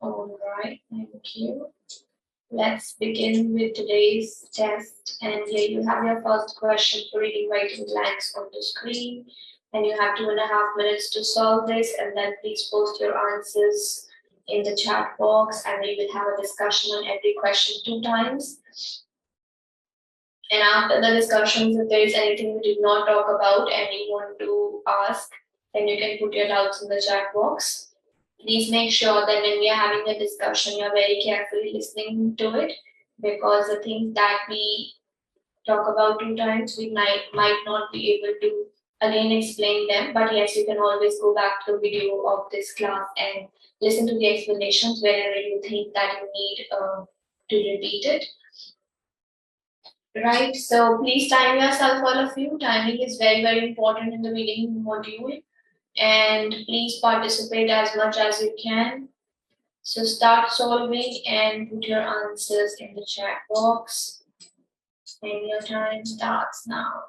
All right, thank you. Let's begin with today's test. And here you have your first question for reading writing blanks on the screen. And you have 2.5 minutes to solve this. And then please post your answers in the chat box. And we will have a discussion on every question 2 times. And after the discussions, if there is anything we did not talk about and you want to ask, then you can put your doubts in the chat box. Please make sure that when we are having a discussion, you're very carefully listening to it, because the things that we talk about 2 times, we might not be able to again explain them. But yes, you can always go back to the video of this class and listen to the explanations wherever you think that you need to repeat it. Right, so please time yourself, all of you. Timing is very, very important in the reading module. And please participate as much as you can. So start solving and put your answers in the chat box. And your time starts now.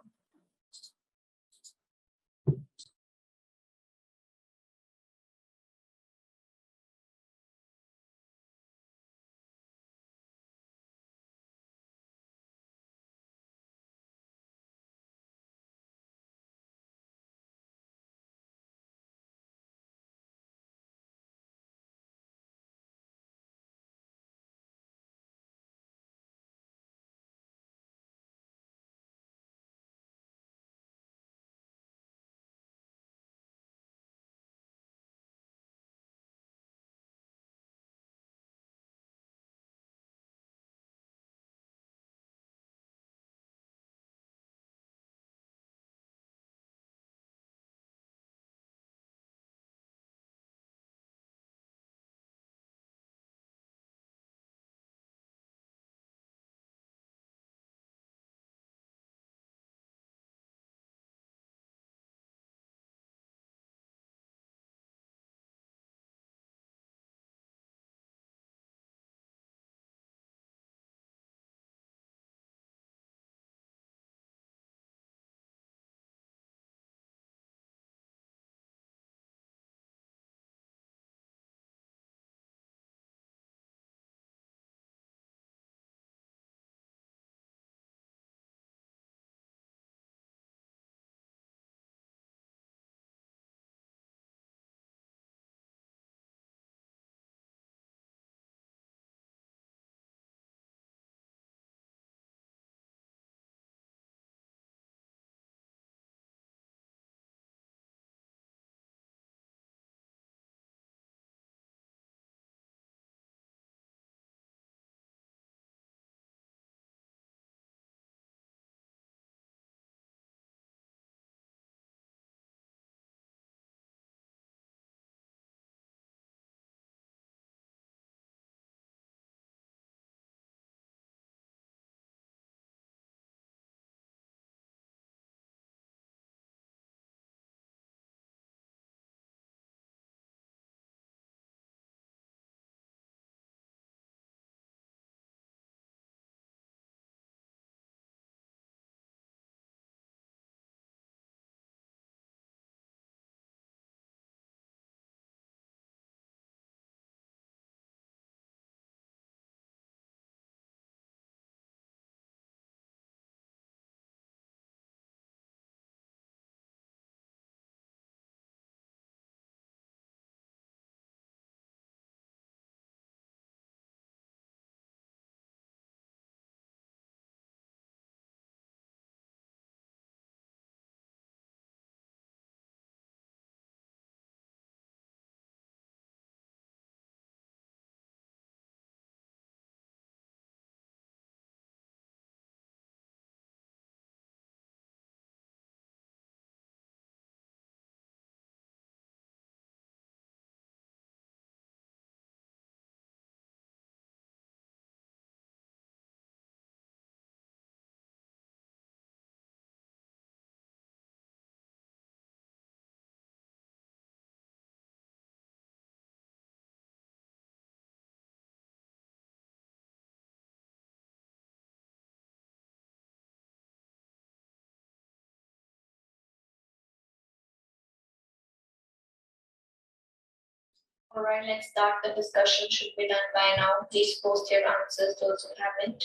All right, let's start. The discussion should be done by now. Please post your answers, those who haven't.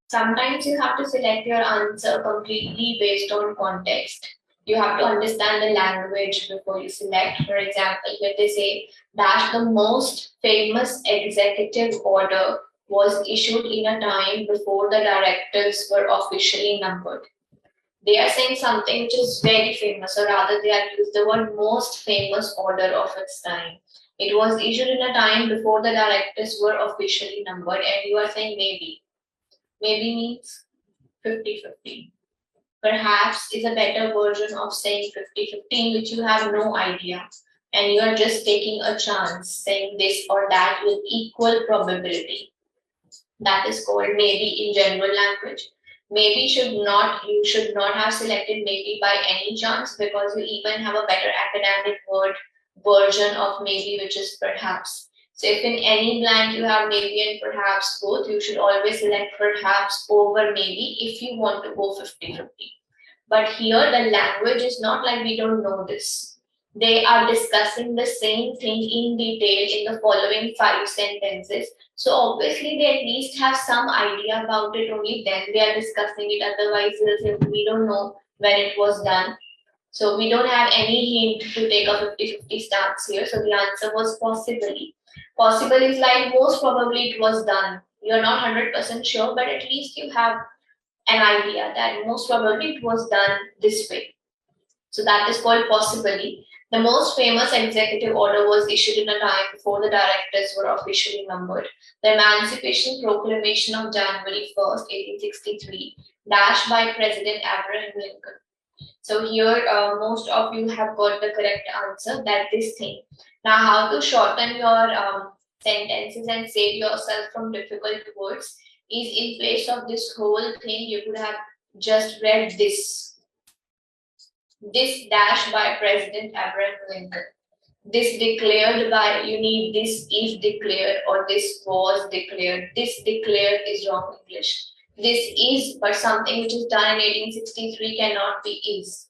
Sometimes you have to select your answer completely based on context. You have to understand the language before you select. For example, when they say that the most famous executive order was issued in a time before the directives were officially numbered. They are saying something which is very famous, or rather they are used the word most famous order of its time. It was issued in a time before the directives were officially numbered, and you are saying maybe. Maybe means 50-50. Perhaps is a better version of saying 50-50, which you have no idea. And you are just taking a chance, saying this or that with equal probability. That is called maybe in general language. Maybe you should not have selected maybe by any chance, because you even have a better academic word version of maybe, which is perhaps. So if in any blank you have maybe and perhaps both, you should always select perhaps over maybe if you want to go 50-50. But here the language is not like we don't know this. They are discussing the same thing in detail in the following 5 sentences. So obviously they at least have some idea about it, only then they are discussing it. Otherwise we don't know when it was done. So we don't have any hint to take a 50-50 stance here. So the answer was possibly. Possible is like most probably it was done. You're not 100% sure, but at least you have an idea that most probably it was done this way. So that is called possibly. The most famous executive order was issued in a time before the directives were officially numbered. The Emancipation Proclamation of January 1st, 1863, dashed by President Abraham Lincoln. So here, most of you have got the correct answer, that this thing. Now, how to shorten your sentences and save yourself from difficult words is in place of this whole thing, you could have just read this. This dash by President Abraham Lincoln. This declared by, you need this if declared, or this was declared. This declared is wrong English. This is, but something which is done in 1863 cannot be is.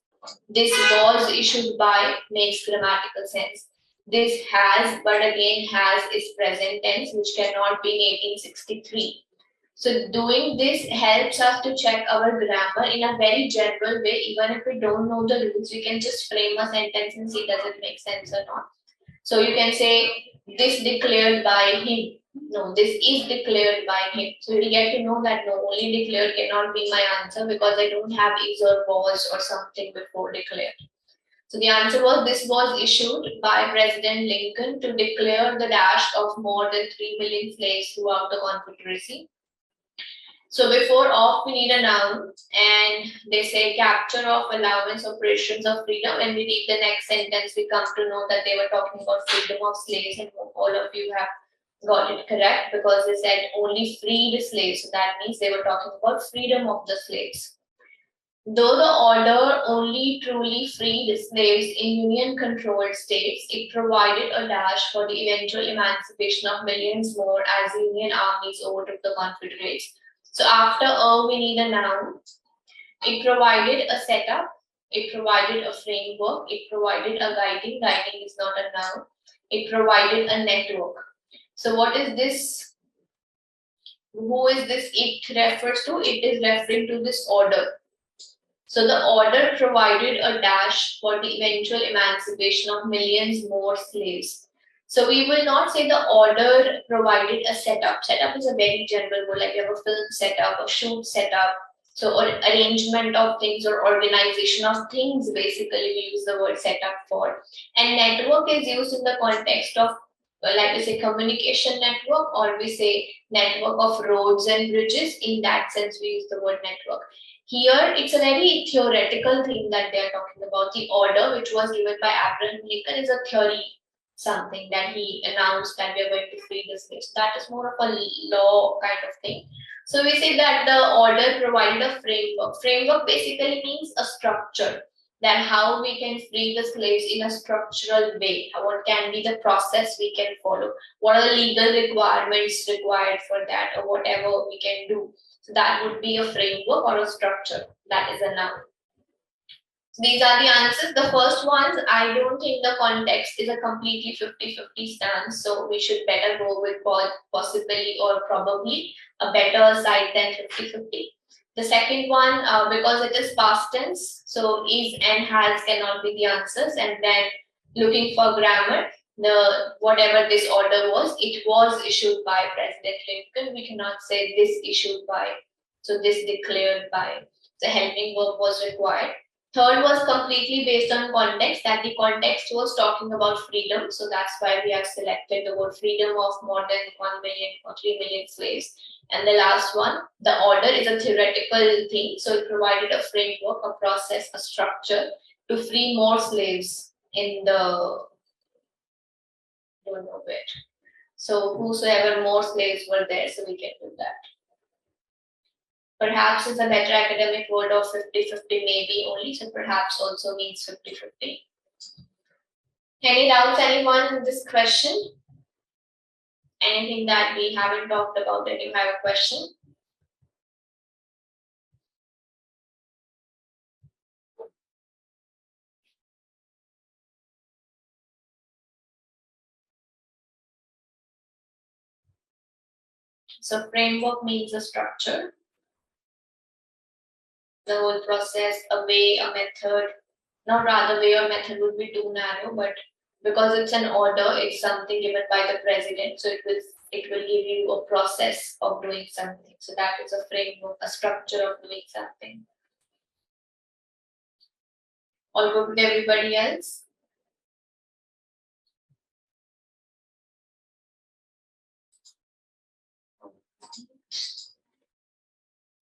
This was issued by makes grammatical sense. This has, but again has is present tense, which cannot be in 1863. So doing this helps us to check our grammar in a very general way. Even if we don't know the rules, we can just frame a sentence and see does it make sense or not. So you can say this declared by him. No, this is declared by him. So you get to know that no, only declared cannot be my answer because I don't have is or was or something before declared. So the answer was this was issued by President Lincoln to declare the dash of more than 3 million slaves throughout the Confederacy. So before of we need a noun, and they say capture of allowance operations of freedom. When we read the next sentence, we come to know that they were talking about freedom of slaves, and all of you have got it correct because they said only freed slaves. So that means they were talking about freedom of the slaves. Though the order only truly freed slaves in union-controlled states, it provided a dash for the eventual emancipation of millions more as Union armies overtook the Confederates. So after we need a noun. It provided a setup, it provided a framework, it provided a guiding is not a noun, it provided a network. So what is this? Who is this it refers to? It is referring to this order. So the order provided a dash for the eventual emancipation of millions more slaves. So we will not say the order provided a setup. Setup is a very general word, like you have a film setup, a shoot setup. So or arrangement of things or organization of things, basically we use the word setup for. And network is used in the context of, like we say, communication network, or we say network of roads and bridges. In that sense, we use the word network. Here, it's a very theoretical thing that they are talking about. The order which was given by Abraham Lincoln is a theory, something that he announced that we are going to free the slaves. That is more of a law kind of thing. So we say that the order provided a framework. Framework basically means a structure. that how we can free the slaves in a structural way. What can be the process we can follow? What are the legal requirements required for that, or whatever we can do? So that would be a framework or a structure. That is a noun. So these are the answers. The first ones, I don't think the context is a completely 50-50 stance. So we should better go with possibly or probably a better side than 50-50. The second one, because it is past tense, so is and has cannot be the answers. And then looking for grammar, the whatever this order was, it was issued by President Lincoln. We cannot say this issued by, so this declared by. The helping verb was required. Third was completely based on context, that the context was talking about freedom. So that's why we have selected the word freedom of more than 1 million or 3 million slaves. And the last one, the order is a theoretical thing. So it provided a framework, a process, a structure to free more slaves in the, don't know where. So whosoever more slaves were there, so we can do that. Perhaps is a better academic word of 50-50 maybe only, so perhaps also means 50-50. Any doubts, anyone in this question? Anything that we haven't talked about and you have a question? So framework means a structure, the whole process, a way, a method. Not rather way or method would be too narrow, but because it's an order, it's something given by the president, so it will give you a process of doing something. So that is a framework, a structure of doing something. All good with everybody else?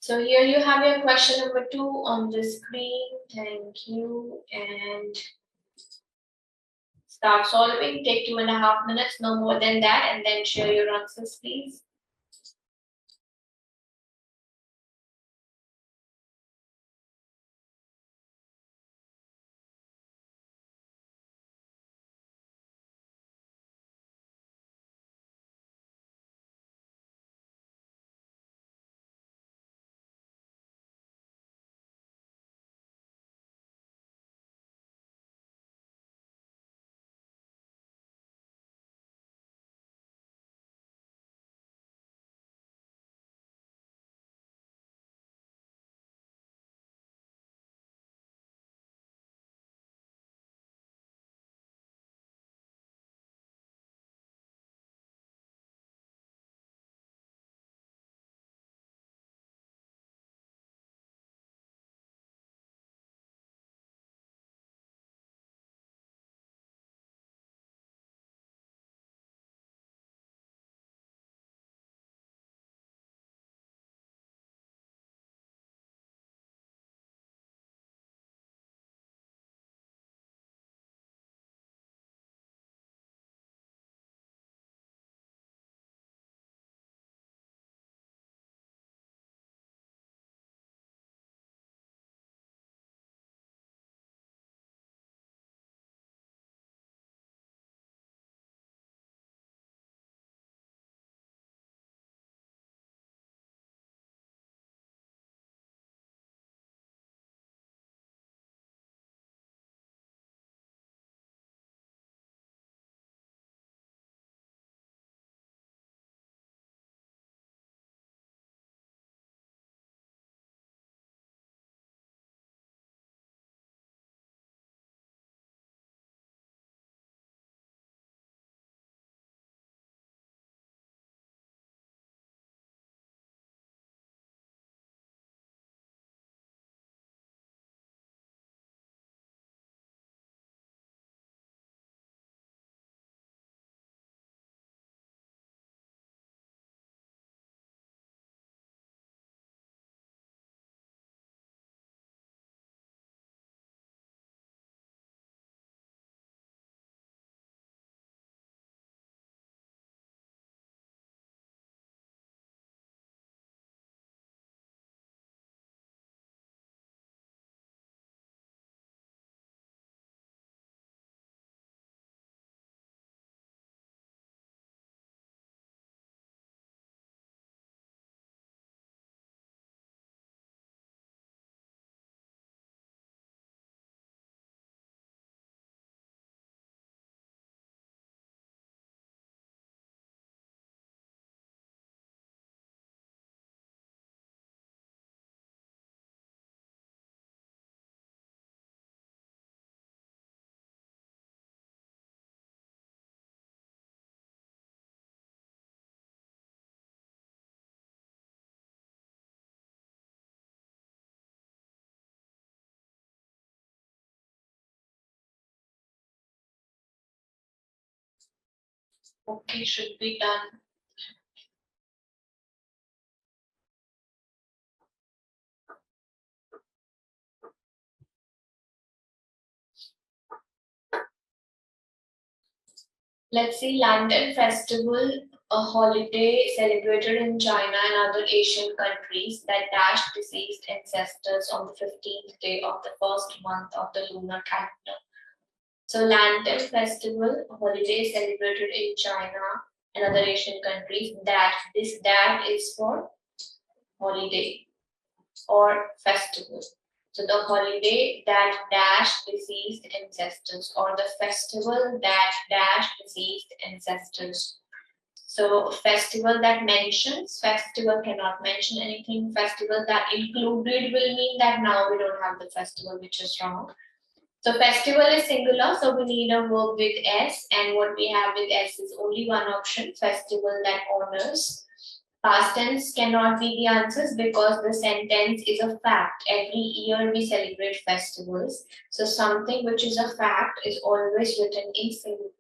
So here you have your question number 2 on the screen. Thank you. And start solving. Take 2.5 minutes, no more than that, and then share your answers, please. Okay, should be done. Let's see, Lantern Festival, a holiday celebrated in China and other Asian countries that dashed deceased ancestors on the 15th day of the first month of the lunar calendar. So Lantern Festival, a holiday celebrated in China and other Asian countries, that is for holiday or festival. So the holiday that dashed deceased ancestors, or the festival that dashed deceased ancestors. So festival that mentions, festival cannot mention anything. Festival that included will mean that now we don't have the festival, which is wrong. So festival is singular, so we need a verb with S, and what we have with S is only one option, festival that honors. Past tense cannot be the answers because the sentence is a fact. Every year we celebrate festivals. So something which is a fact is always written in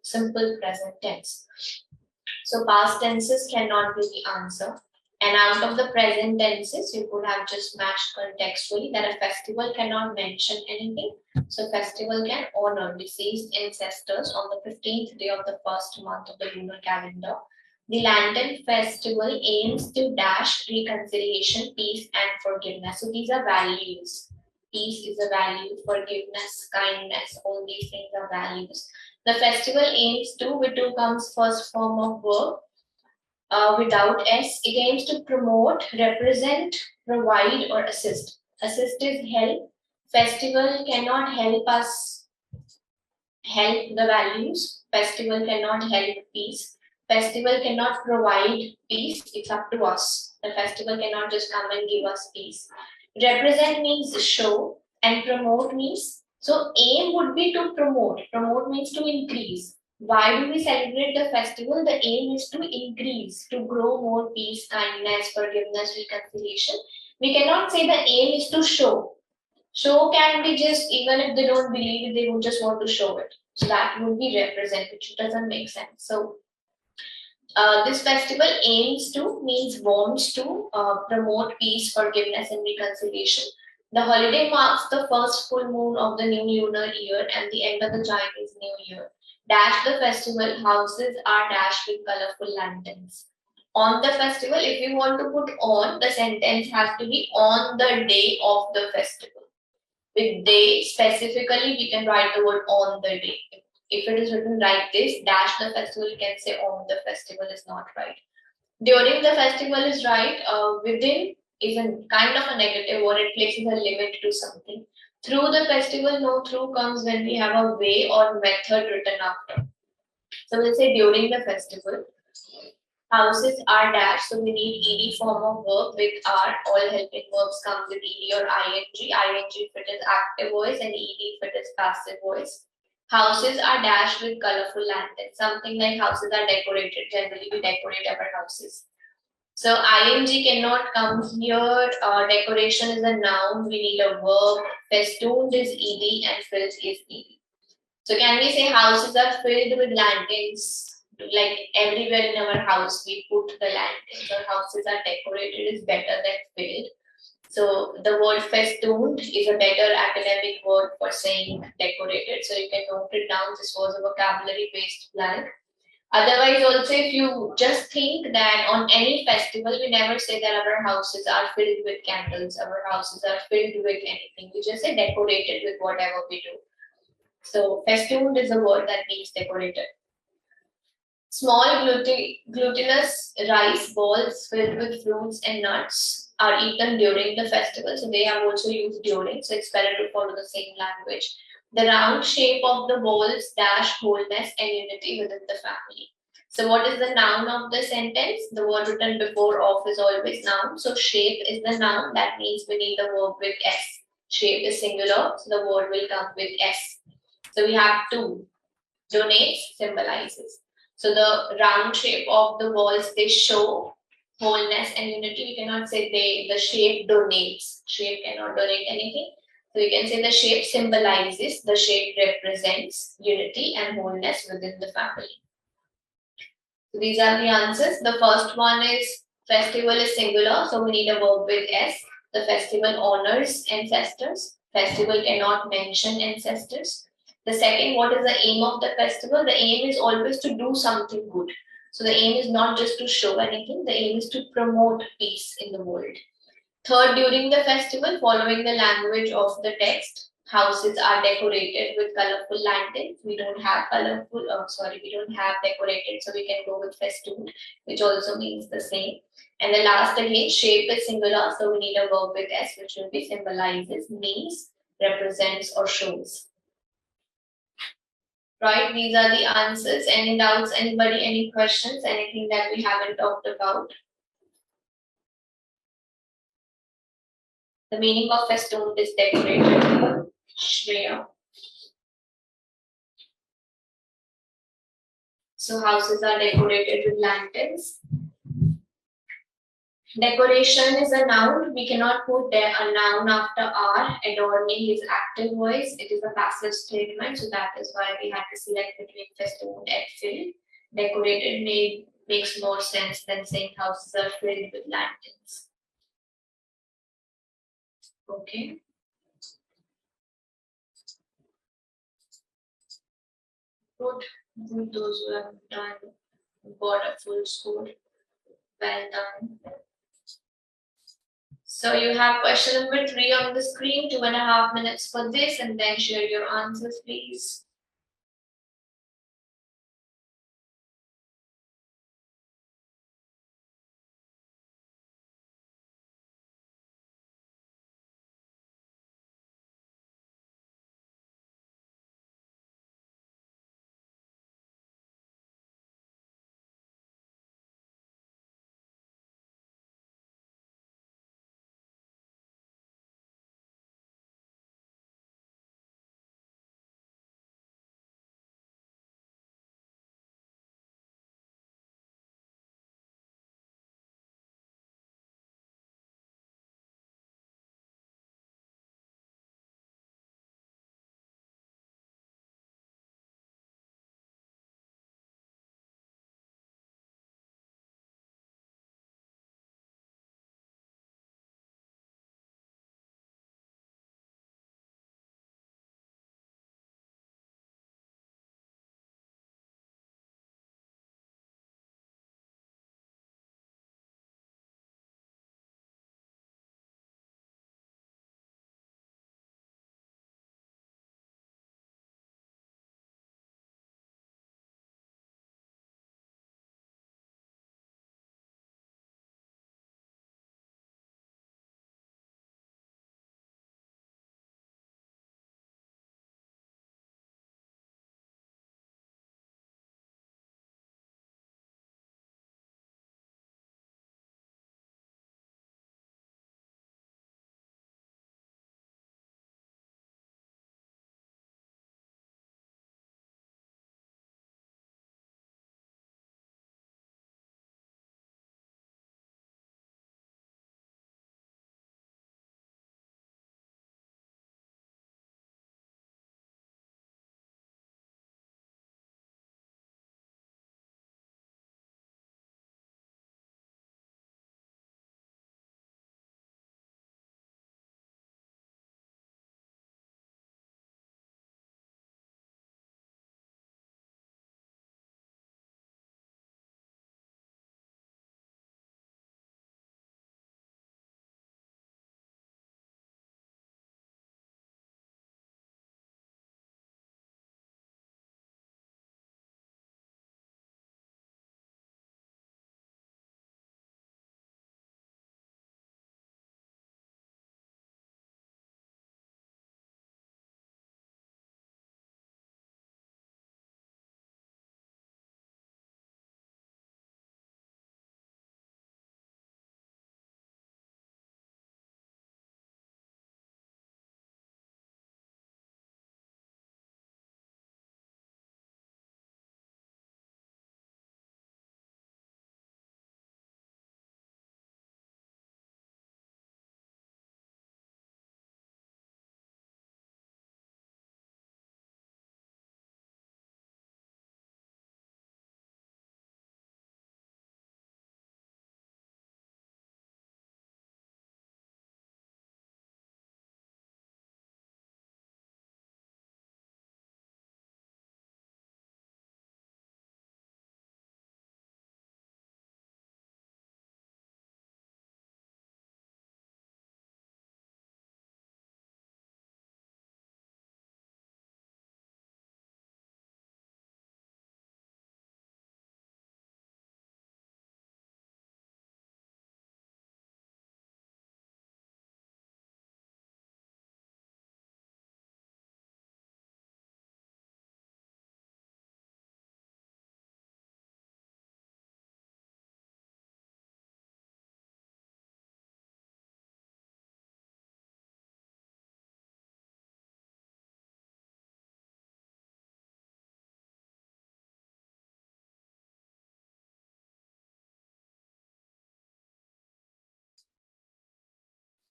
simple present tense. So past tenses cannot be the answer. And out of the present tenses, you could have just matched contextually that a festival cannot mention anything. So festival can honor deceased ancestors on the 15th day of the first month of the lunar calendar. The Lantern Festival aims to dash reconciliation, peace, and forgiveness. So these are values. Peace is a value, forgiveness, kindness, all these things are values. The festival aims to, with to comes first form of verb without S. It aims to promote, represent, provide, or assist. Assist is help. Festival cannot help us help the values. Festival cannot help peace. Festival cannot provide peace. It's up to us. The festival cannot just come and give us peace. Represent means show, and promote means, so aim would be to promote. Promote means to increase. Why do we celebrate the festival? The aim is to increase, to grow more peace, kindness, forgiveness, reconciliation. We cannot say the aim is to show. Show can be just, even if they don't believe it, they would just want to show it. So that would be represent, which doesn't make sense. So this festival aims to means wants to promote peace, forgiveness, and reconciliation. The holiday marks the first full moon of the new lunar year and the end of the Chinese New Year. Dash the festival, houses are dashed with colorful lanterns. On the festival, if you want to put on, the sentence has to be on the day of the festival. With day specifically, we can write the word on the day. If it is written like this, dash the festival, you can say on the festival is not right. During the festival is right. Within is a kind of a negative, or it places a limit to something. Through the festival, no through comes when we have a way or method written after. So we'll say during the festival. Houses are dashed, so we need ed form of verb with are. All helping verbs come with ed or ing. Ing if it is active voice, and ed if it is passive voice. Houses are dashed with colorful lanterns. Something like houses are decorated. Generally, we decorate our houses. So ing cannot come here. Decoration is a noun. We need a verb. Festooned is ed and filled is ed. So can we say houses are filled with lanterns? Like everywhere in our house, we put the lanterns, or houses are decorated is better than filled. So the word festooned is a better academic word for saying decorated. So you can note it down. This was a vocabulary-based blank. Otherwise, also, if you just think that on any festival, we never say that our houses are filled with candles, our houses are filled with anything. We just say decorated with whatever we do. So festooned is a word that means decorated. Small glutinous rice balls filled with fruits and nuts are eaten during the festival. So they have also used during. So it's better to follow the same language. The round shape of the balls dash wholeness and unity within the family. So what is the noun of the sentence? The word written before of is always noun. So shape is the noun. That means we need the verb with S. Shape is singular. So the word will come with S. So we have two. Donates, symbolizes. So the round shape of the balls, they show wholeness and unity. We cannot say the shape donates. Shape cannot donate anything. So you can say the shape symbolizes, the shape represents unity and wholeness within the family. So these are the answers. The first one is festival is singular, so we need a verb with S. The festival honors ancestors. Festival cannot mention ancestors. The second, what is the aim of the festival? The aim is always to do something good. So the aim is not just to show anything, the aim is to promote peace in the world. Third, during the festival, following the language of the text, houses are decorated with colorful lanterns. We don't have we don't have decorated, so we can go with festooned, which also means the same. And the last again, shape is singular, so we need a verb with S, which will be symbolizes, means, represents, or shows. Right, these are the answers. Any doubts, anybody, any questions, anything that we haven't talked about? The meaning of festooned is decorated. Shreya. So houses are decorated with lanterns. Decoration is a noun. We cannot put a noun after R. Adorning is active voice. It is a passive statement. So that is why we had to select between festooned and filled. Decorated makes more sense than saying houses are filled with lanterns. Okay. Good. Good. Those who have done got a full score. Well done. So you have question number 3 on the screen, 2.5 minutes for this, and then share your answers, please.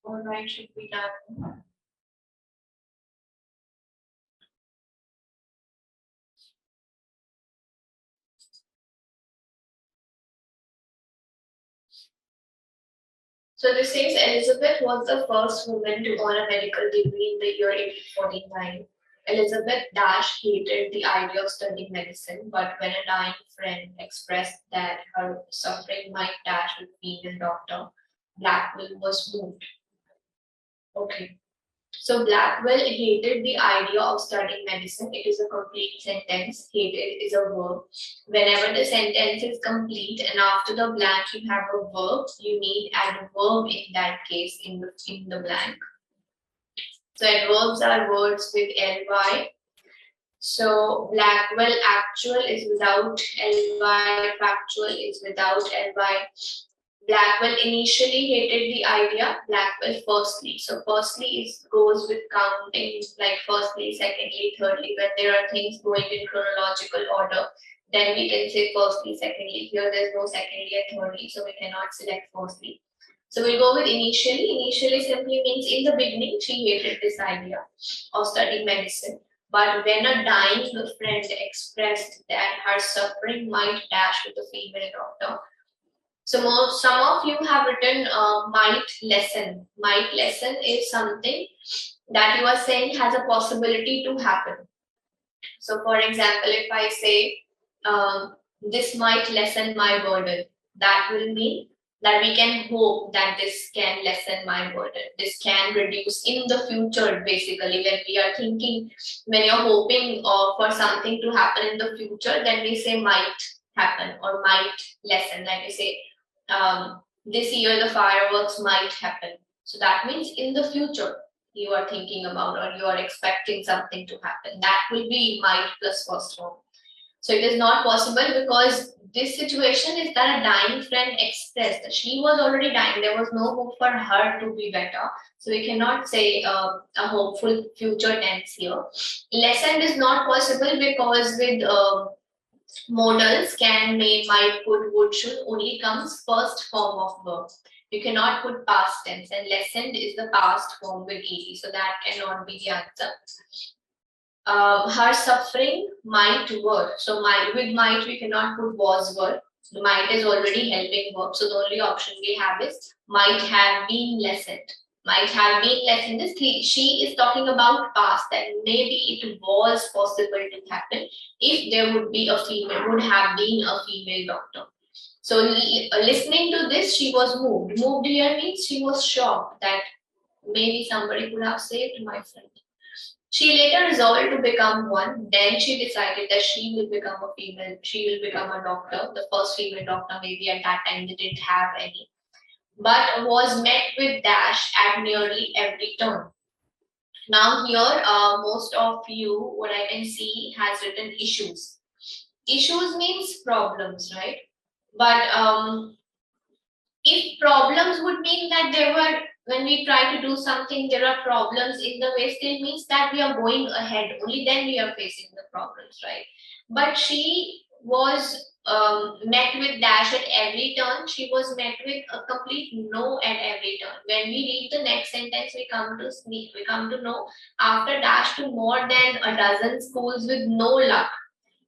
All right, should be done. So this says Elizabeth was the first woman to earn a medical degree in the year 1849. Elizabeth Dash hated the idea of studying medicine, but when a dying friend expressed that her suffering might dash with being a doctor, Blackwell was moved. Okay. So Blackwell hated the idea of studying medicine. It is a complete sentence. Hated is a verb. Whenever the sentence is complete and after the blank you have a verb, you need adverb in that case in the blank. So adverbs are words with ly. So Blackwell actual is without ly, factual is without ly. Blackwell initially hated the idea, Blackwell firstly. So firstly goes with counting like firstly, secondly, thirdly. When there are things going in chronological order, then we can say firstly, secondly. Here there's no secondly and thirdly, so we cannot select firstly. So we'll go with initially. Initially simply means in the beginning, she hated this idea of studying medicine. But when a dying friend expressed that her suffering might dash with a female doctor, so some of you have written might lesson. Might lesson is something that you are saying has a possibility to happen. So for example, if I say this might lessen my burden, that will mean that we can hope that this can lessen my burden. This can reduce in the future, basically. When we are thinking, when you're hoping for something to happen in the future, then we say might happen or might lessen. Like we say, this year the fireworks might happen. So that means in the future you are thinking about or you are expecting something to happen. That will be might plus first form. So it is not possible because this situation is that a dying friend expressed that she was already dying. There was no hope for her to be better. So we cannot say a hopeful future tense here. Lessened is not possible because with modals can, may, might, could, would, should only comes first form of verb. You cannot put past tense, and lessened is the past form with ed, so that cannot be the answer. Her suffering might were. So might, with might we cannot put was were. The might is already helping verb, so the only option we have is might have been lessened. Might have been lessened. This she is talking about past, that maybe it was possible to happen if there would be a female, would have been a female doctor. So listening to this, she was moved. Moved here means she was shocked that maybe somebody could have saved my friend. She later resolved to become one. Then she decided that she will become a female. She will become a doctor, the first female doctor. Maybe at that time they didn't have any, but was met with dash at nearly every turn. Now here, most of you, what I can see, has written issues. Issues means problems, right? But if problems would mean that there were, when we try to do something, there are problems in the way, still means that we are going ahead. Only then we are facing the problems, right? But she was met with dash at every turn. She was met with a complete no at every turn. When we read the next sentence, we come to know after dash to more than a dozen schools with no luck.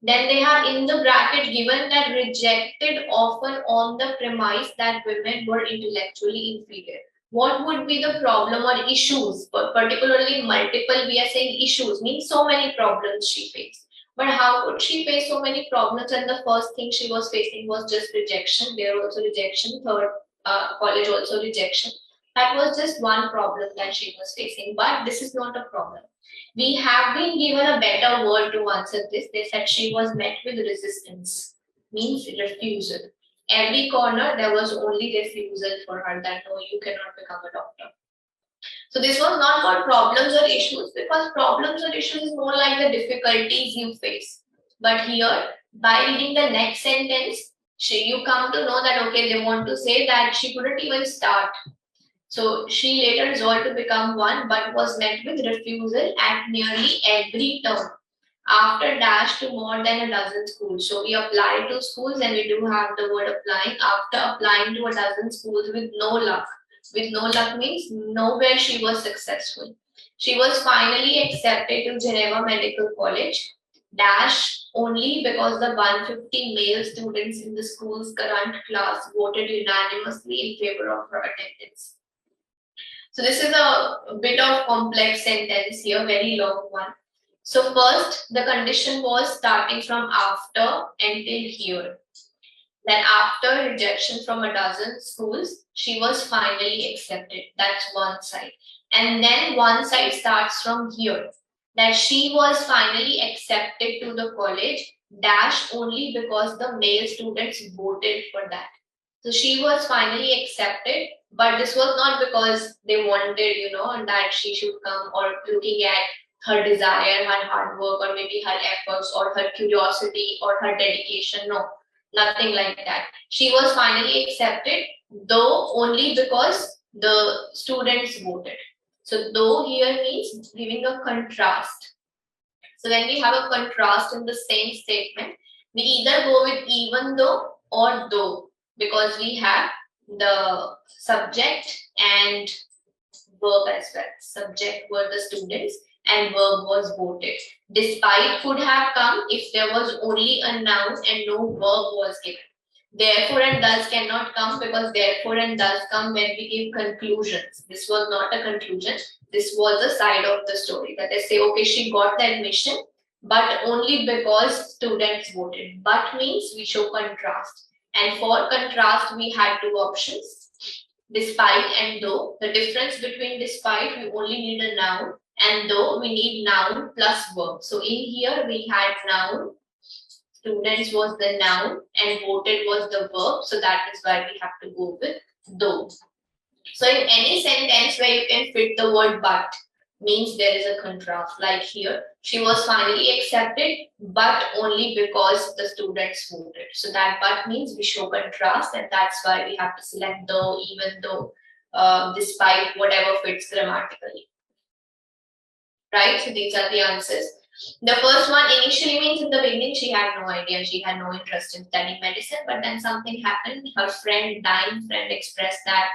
Then they have in the bracket given that rejected often on the premise that women were intellectually inferior. What would be the problem or issues? Particularly multiple, we are saying issues, means so many problems she faced. But how could she face so many problems? And the first thing she was facing was just rejection. There also rejection. Third, college also rejection. That was just one problem that she was facing. But this is not a problem. We have been given a better word to answer this. They said she was met with resistance, means refusal. Every corner there was only refusal for her, that no, you cannot become a doctor. So this was not called problems or issues, because problems or issues is more like the difficulties you face. But here, by reading the next sentence, you come to know that okay, they want to say that she couldn't even start. So she later resolved to become one, but was met with refusal at nearly every turn. After dash to more than a dozen schools. So we apply to schools and we do have the word applying. After applying to a dozen schools with no luck. with no luck means nowhere she was successful. She was finally accepted to Geneva Medical College, dash only because the 150 male students in the school's current class voted unanimously in favor of her attendance. So this is a bit of complex sentence here, very long one. So first, the condition was starting from after until here. Then after rejection from a dozen schools, she was finally accepted. That's one side. And then one side starts from here, that she was finally accepted to the college, dash only because the male students voted for that. So she was finally accepted, but this was not because they wanted, that she should come, or looking at her desire, her hard work, or maybe her efforts, or her curiosity, or her dedication. No, nothing like that. She was finally accepted, though only because the students voted. So though here means giving a contrast. So when we have a contrast in the same statement, we either go with even though or though, because we have the subject and verb as well. Subject were the students and verb was voted. Despite could have come if there was only a noun and no verb was given. Therefore and thus cannot come, because therefore and thus come when we give conclusions. This was not a conclusion. This was the side of the story, that they say, okay, she got the admission, but only because students voted. But means we show contrast. And for contrast, we had two options, despite and though. The difference between despite, we only need a noun, and though we need noun plus verb. So in here we had noun, students was the noun, and voted was the verb. So that is why we have to go with though. So in any sentence where you can fit the word but, means there is a contrast. Like here, she was finally accepted, but only because the students voted. So that but means we show contrast, and that's why we have to select though, even though, despite, whatever fits grammatically. Right? So these are the answers. The first one initially means in the beginning she had no idea, she had no interest in studying medicine, but then something happened. Her dying friend expressed that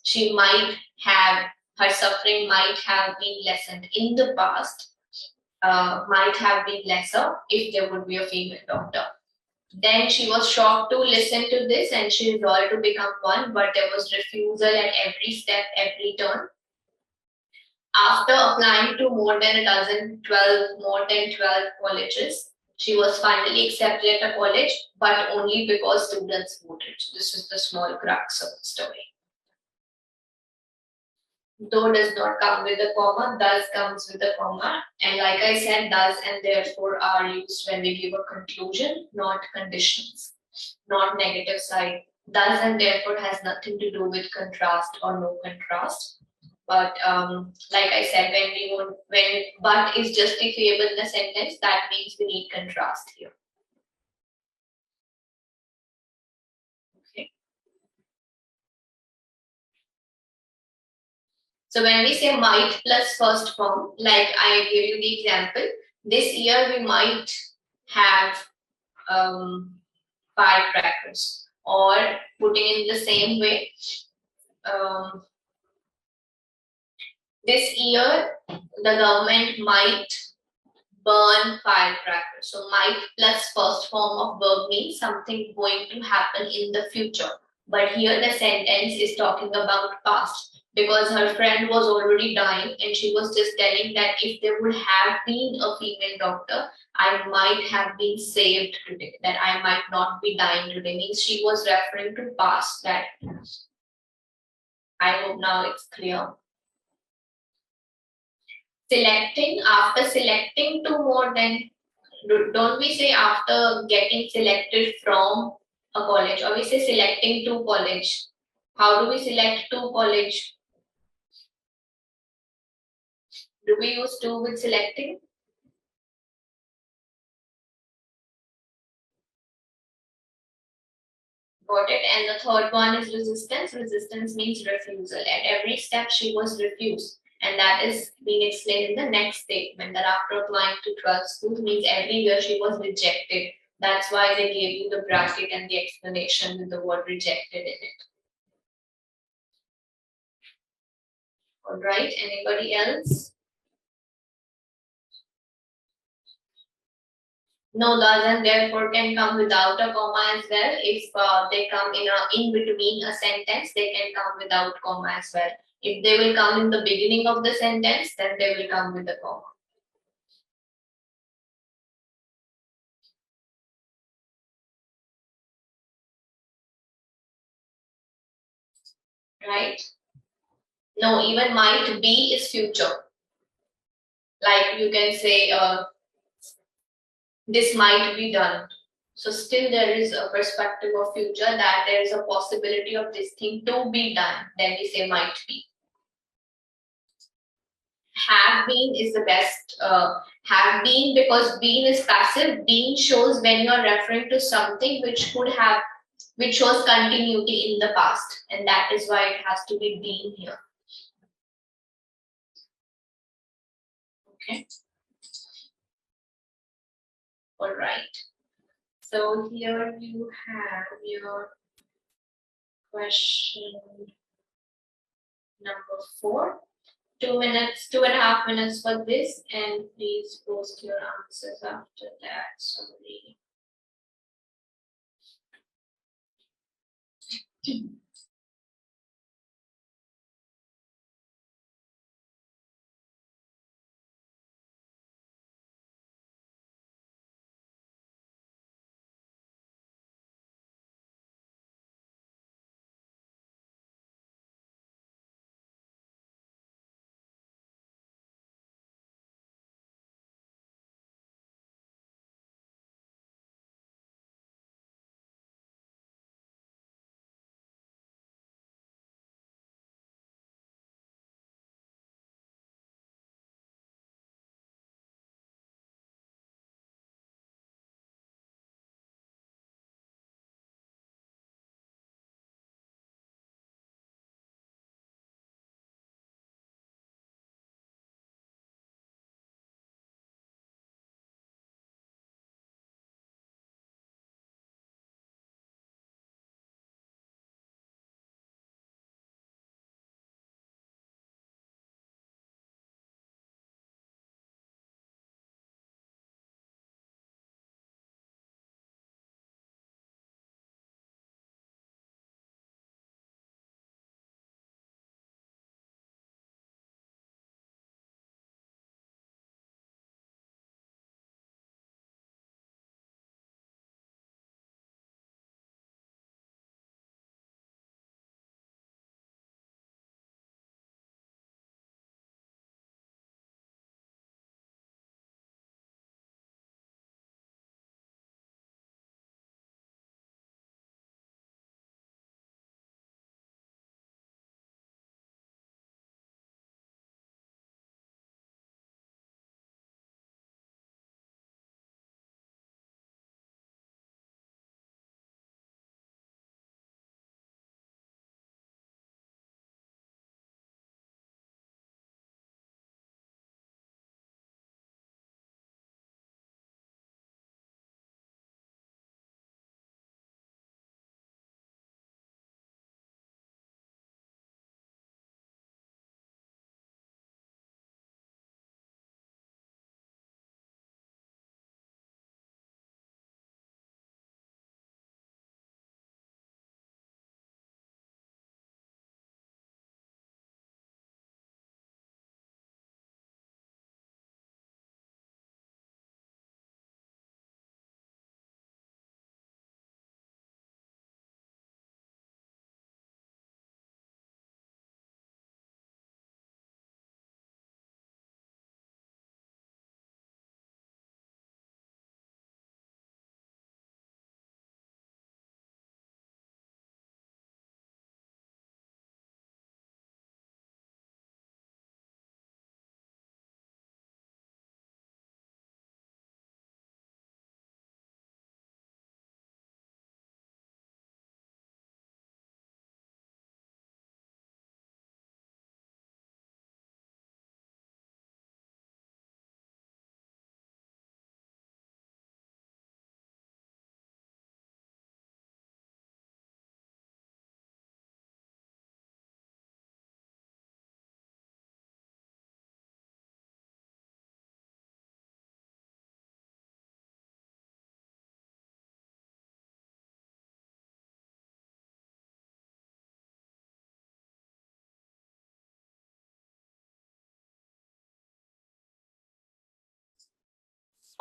she might have, her suffering might have been lessened in the past, might have been lesser if there would be a female doctor. Then she was shocked to listen to this and she resolved to become one, but there was refusal at every step, every turn. After applying to more than 12 colleges, she was finally accepted at a college, but only because students voted. So this is the small crux of the story. Though does not come with a comma, thus comes with a comma. And like I said, thus and therefore are used when we give a conclusion, not conditions, not negative side. Thus and therefore has nothing to do with contrast or no contrast. But like I said, when but is justifiable in a sentence, that means we need contrast here. Okay. So when we say might plus first form, like I gave you the example, this year we might have firecrackers, or putting in the same way, this year the government might burn firecrackers. So might plus first form of verb means something going to happen in the future. But here the sentence is talking about past, because her friend was already dying and she was just telling that if there would have been a female doctor, I might have been saved today, that I might not be dying today. Means she was referring to past. That I hope now it's clear. Selecting, after selecting two more than, don't we say after getting selected from a college, or we say selecting to college? How do we select to college? Do we use to with selecting? Got it. And the third one is resistance. Resistance means refusal. At every step she was refused. And that is being explained in the next statement, that after applying to 12 schools means every year she was rejected. That's why they gave you the bracket and the explanation with the word rejected in it. All right, anybody else? No, thus and therefore can come without a comma as well. If they come in between a sentence, they can come without comma as well. If they will come in the beginning of the sentence, then they will come with a comma. Right? No, even might be is future. Like you can say, this might be done. So still there is a perspective of future, that there is a possibility of this thing to be done. Then we say might be. Have been is the best. Have been, because been is passive. Been shows when you are referring to something which shows continuity in the past, and that is why it has to be been here. Okay. All right. So here you have your question number 4. 2 minutes, 2.5 minutes for this, and please post your answers after that. Sorry.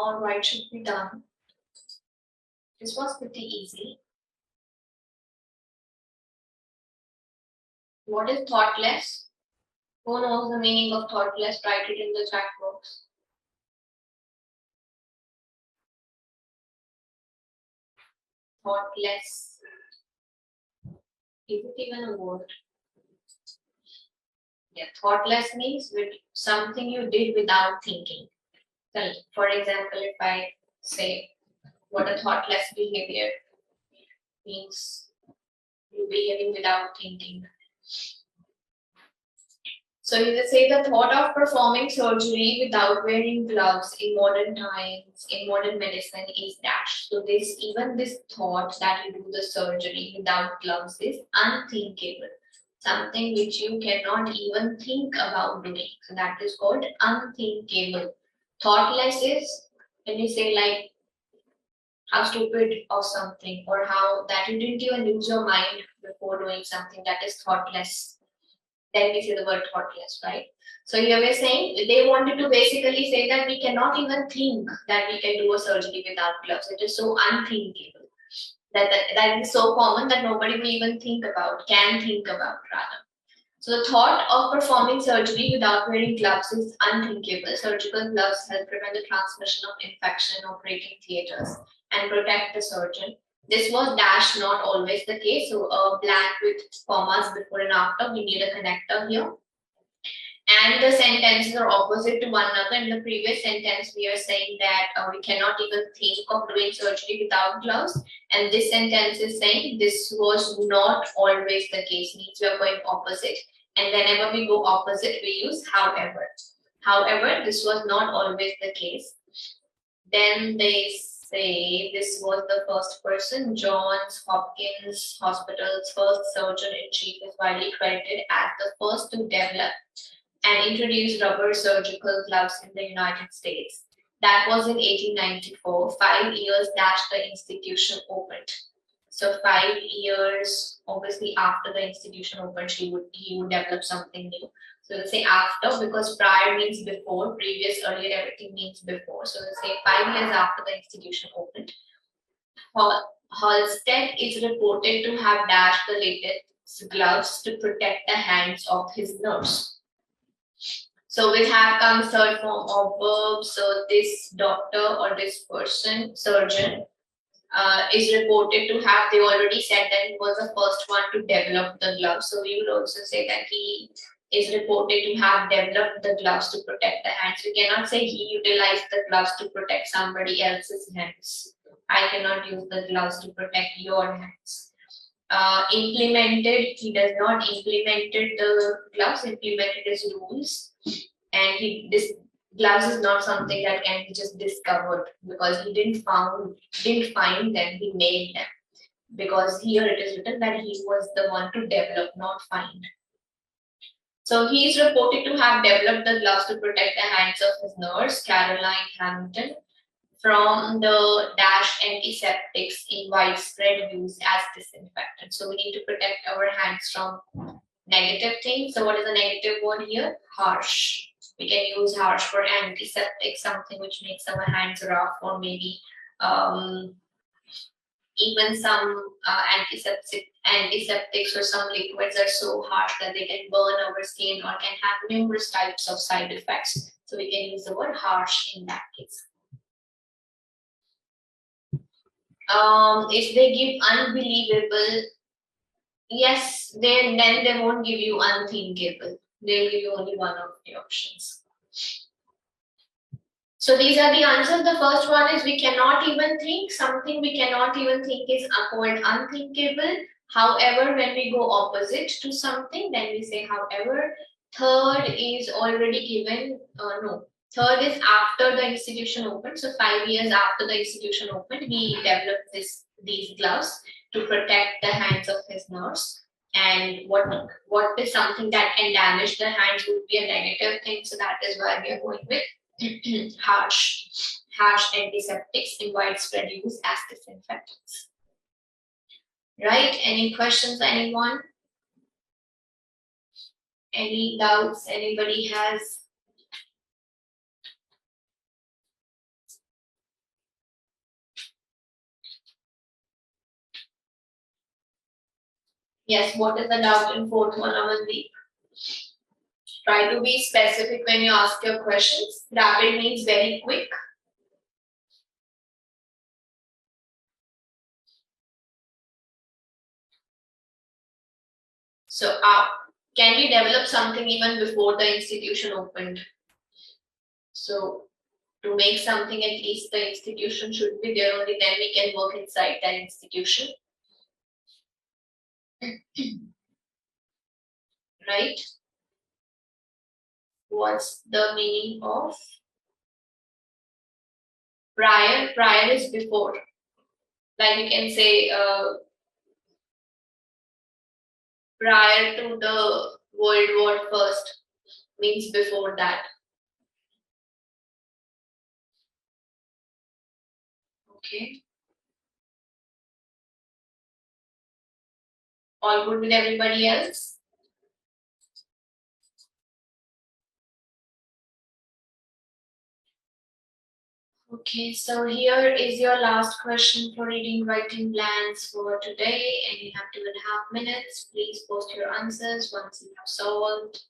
All right, should be done. This was pretty easy. What is thoughtless? Who knows the meaning of thoughtless? Write it in the chat box. Thoughtless. Is it even a word? Yeah, thoughtless means with something you did without thinking. So, for example, if I say what a thoughtless behavior means, you behaving without thinking. So you will say the thought of performing surgery without wearing gloves in modern times, in modern medicine is dash. So even this thought that you do the surgery without gloves is unthinkable. Something which you cannot even think about doing. So that is called unthinkable. Thoughtless is when you say like how stupid or something, or how that you didn't even use your mind before doing something, that is thoughtless. Then we say the word thoughtless, right? So here we're saying they wanted to basically say that we cannot even think that we can do a surgery without gloves. It is so unthinkable. That is so common that nobody will even can think about rather. So the thought of performing surgery without wearing gloves is unthinkable. Surgical gloves help prevent the transmission of infection in operating theaters and protect the surgeon. This was dash not always the case. So a blank with commas before and after. We need a connector here. And the sentences are opposite to one another. In the previous sentence, we are saying that we cannot even think of doing surgery without gloves. And this sentence is saying this was not always the case. Means we are going opposite. And whenever we go opposite, we use however. However, this was not always the case. Then they say this was the first person. Johns Hopkins Hospital's first surgeon-in-chief is widely credited as the first to develop and introduce rubber surgical gloves in the United States. That was in 1894. 5 years dash the institution opened. So 5 years, obviously after the institution opened, he would develop something new. So let's say after, because prior means before, previous, earlier, everything means before. So let's say 5 years after the institution opened. Halsted is reported to have dashed the latest gloves to protect the hands of his nurse. So with have comes third form of verb. So this doctor or this person, surgeon, is reported to have, they already said that he was the first one to develop the gloves. So we would also say that he is reported to have developed the gloves to protect the hands. We cannot say he utilized the gloves to protect somebody else's hands. I cannot use the gloves to protect your hands. Implemented, he does not implemented the gloves, implemented his rules. And this gloves is not something that can be just discovered, because he didn't find them, he made them. Because here it is written that he was the one to develop, not find. So he is reported to have developed the gloves to protect the hands of his nurse, Caroline Hamilton, from the dash antiseptics in widespread use as disinfectant. So we need to protect our hands from negative things. So what is the negative word here? Harsh. We can use harsh for antiseptic, something which makes our hands rough, or maybe even some antiseptics or some liquids are so harsh that they can burn our skin or can have numerous types of side effects. So we can use the word harsh in that case. If they give unbelievable, yes, then they won't give you unthinkable. They'll give you only one of the options. So these are the answers. The first one is we cannot even think. Something we cannot even think is called unthinkable. However, when we go opposite to something, then we say however. Third is already given. No. Third is after the institution opened. So 5 years after the institution opened, he developed these gloves to protect the hands of his nurse. And what is something that can damage the hands would be a negative thing. So that is why we are going with harsh antiseptics in widespread use as disinfectants. Right? Any questions, anyone? Any doubts anybody has? Yes, what is the doubt in fourth one, Amandeep? Try to be specific when you ask your questions. Rapid means very quick. So, can we develop something even before the institution opened? So, to make something, at least the institution should be there, only then we can work inside that institution. Right? What's the meaning of prior? Prior is before. Like you can say prior to the World War First means before that. Okay. All good with everybody else? Okay, so here is your last question for reading writing blanks for today, and you have 2.5 minutes. Please post your answers once you have solved.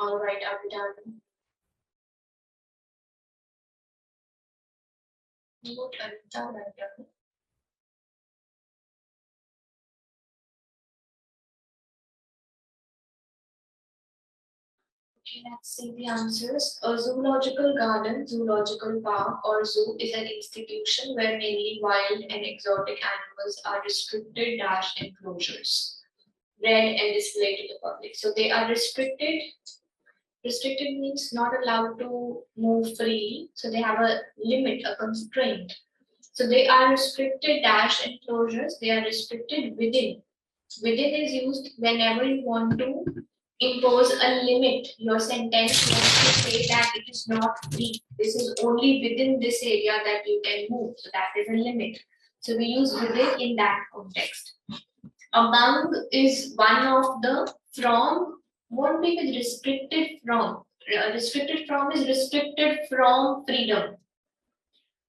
All right, are we done? Good, I'm done. Okay, let's see the answers. A zoological garden, zoological park, or zoo is an institution where mainly wild and exotic animals are restricted enclosures, read and displayed to the public. So they are restricted. Restricted means not allowed to move freely. So they have a limit, a constraint. So they are restricted enclosures. They are restricted within. Within is used whenever you want to impose a limit. Your sentence wants to say that it is not free. This is only within this area that you can move. So that is a limit. So we use within in that context. Among is one of the. From won't be with restricted from. Restricted from is restricted from freedom.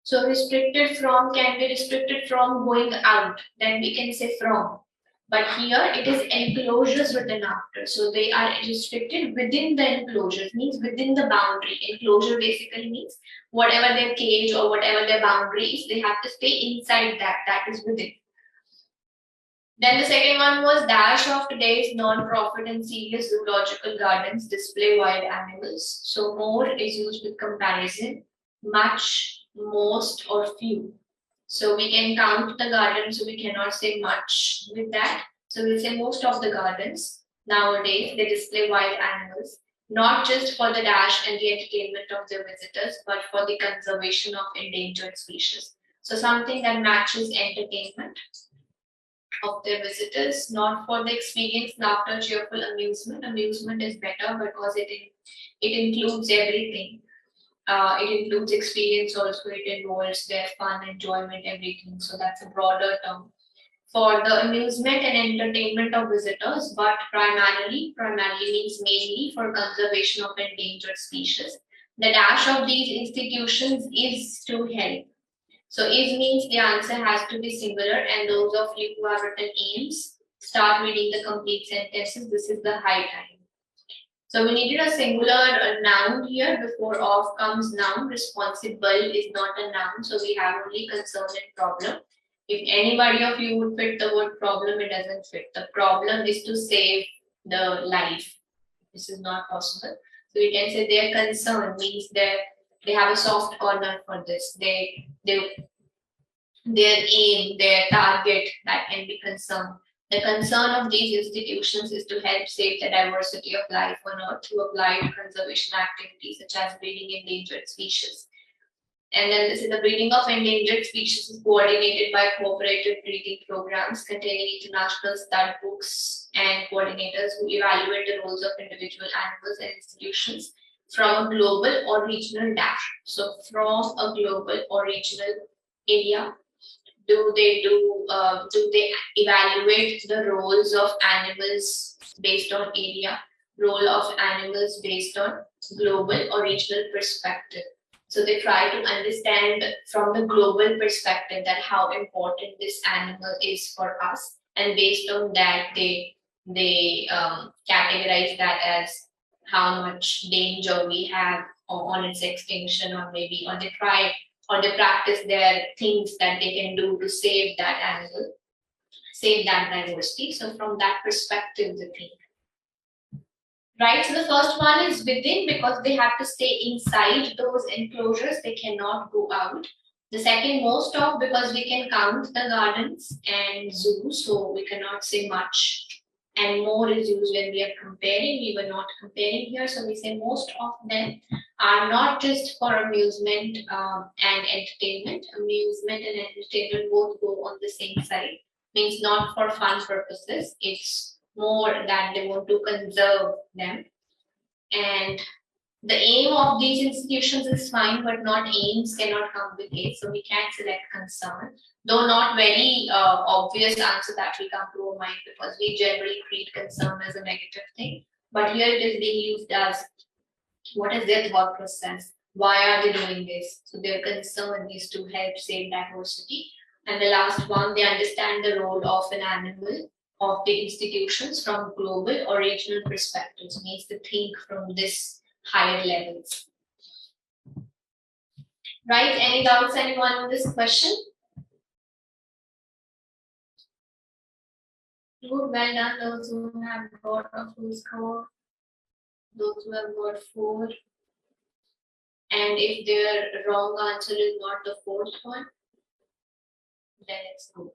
So restricted from can be restricted from going out. Then we can say from. But here it is enclosures written after. So they are restricted within the enclosures, means within the boundary. Enclosure basically means whatever their cage or whatever their boundary is, they have to stay inside that. That is within. Then the second one was dash of today's non-profit and serious zoological gardens display wild animals. So more is used with comparison, much, most, or few. So we can count the gardens, so we cannot say much with that. So we'll say most of the gardens nowadays, they display wild animals, not just for the dash and the entertainment of their visitors, but for the conservation of endangered species. So something that matches entertainment of their visitors, not for the experience, laughter, cheerful amusement. Amusement is better because it includes everything. It includes experience also, it involves their fun, enjoyment, everything. So that's a broader term. For the amusement and entertainment of visitors, but primarily means mainly for conservation of endangered species. The dash of these institutions is to help. So is means the answer has to be singular, and those of you who have written aims, start reading the complete sentences. This is the high time. So we needed a singular noun here. Before of comes noun. Responsible is not a noun, so we have only concern and problem. If anybody of you would fit the word problem, it doesn't fit. The problem is to save the life. This is not possible. So we can say their concern means they have a soft corner for this. Their aim, their target, that can be concern. The concern of these institutions is to help save the diversity of life on Earth through applied conservation activities such as breeding endangered species. And then this is the breeding of endangered species is coordinated by cooperative breeding programs containing international stud books and coordinators who evaluate the roles of individual animals and institutions from a global or regional dash. So from a global or regional area, do they evaluate the roles of animals based on area, role of animals based on global or regional perspective. So they try to understand from the global perspective that how important this animal is for us, and based on that they categorize that as how much danger we have on its extinction, or maybe they practice their things that they can do to save that animal, save that diversity. So from that perspective, the thing. Right, so the first one is within because they have to stay inside those enclosures, they cannot go out. The second, most of, because we can count the gardens and zoos, so we cannot say much. And more is used when we are comparing. We were not comparing here, so we say most of them are not just for amusement and entertainment. Amusement and entertainment both go on the same side. Means not for fun purposes. It's more that they want to conserve them. And the aim of these institutions is fine, but not aims cannot come with it. So we can select concern, though not very obvious answer that will come to our mind, because we generally treat concern as a negative thing. But here it is being used as what is their thought process? Why are they doing this? So their concern is to help save diversity. And the last one, they understand the role of an animal of the institutions from global or regional perspectives, means to think from this higher levels. Right? Any doubts, anyone on this question? Good, well done. Those who have got a full score, those who have got 4. And if their wrong answer is not the 4th one, then it's good.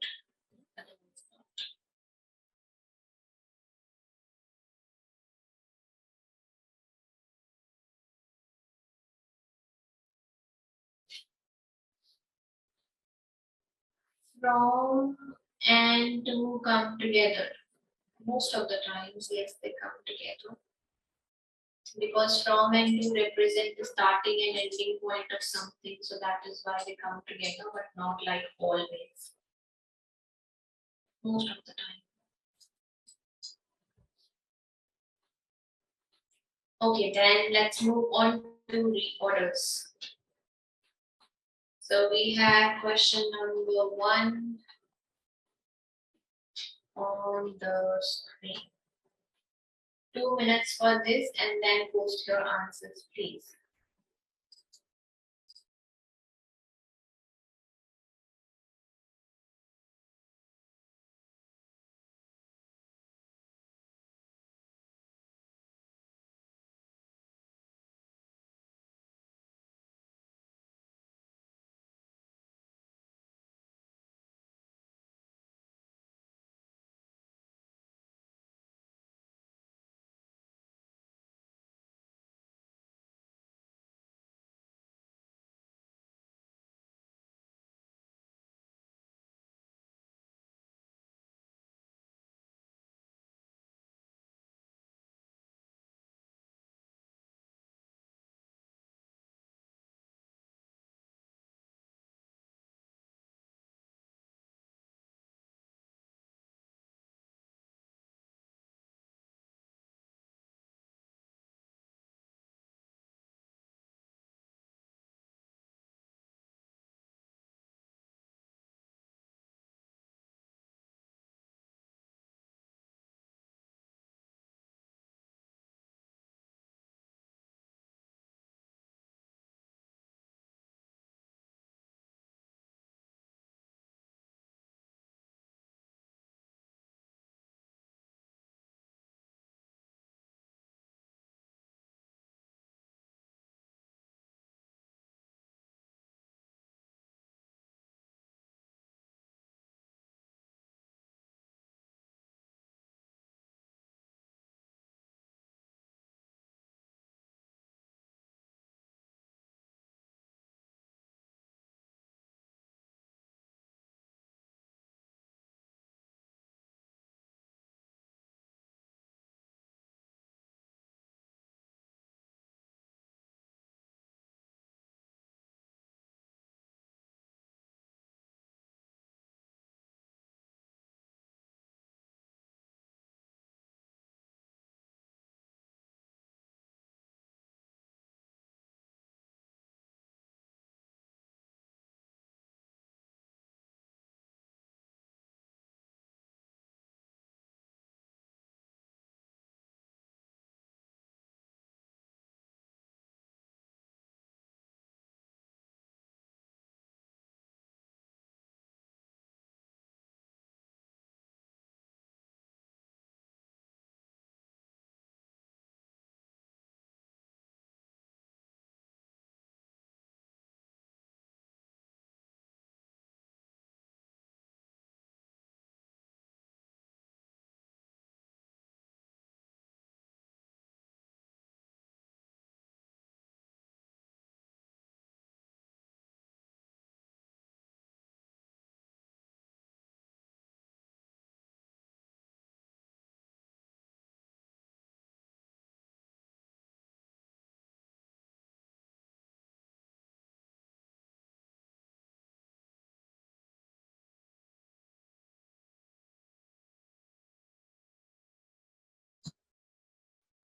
From and to come together. Most of the times, yes, they come together. Because from and to represent the starting and ending point of something, so that is why they come together, but not like always. Most of the time. Okay, then let's move on to reorders. So we have question number 1 on the screen. 2 minutes for this and then post your answers, please.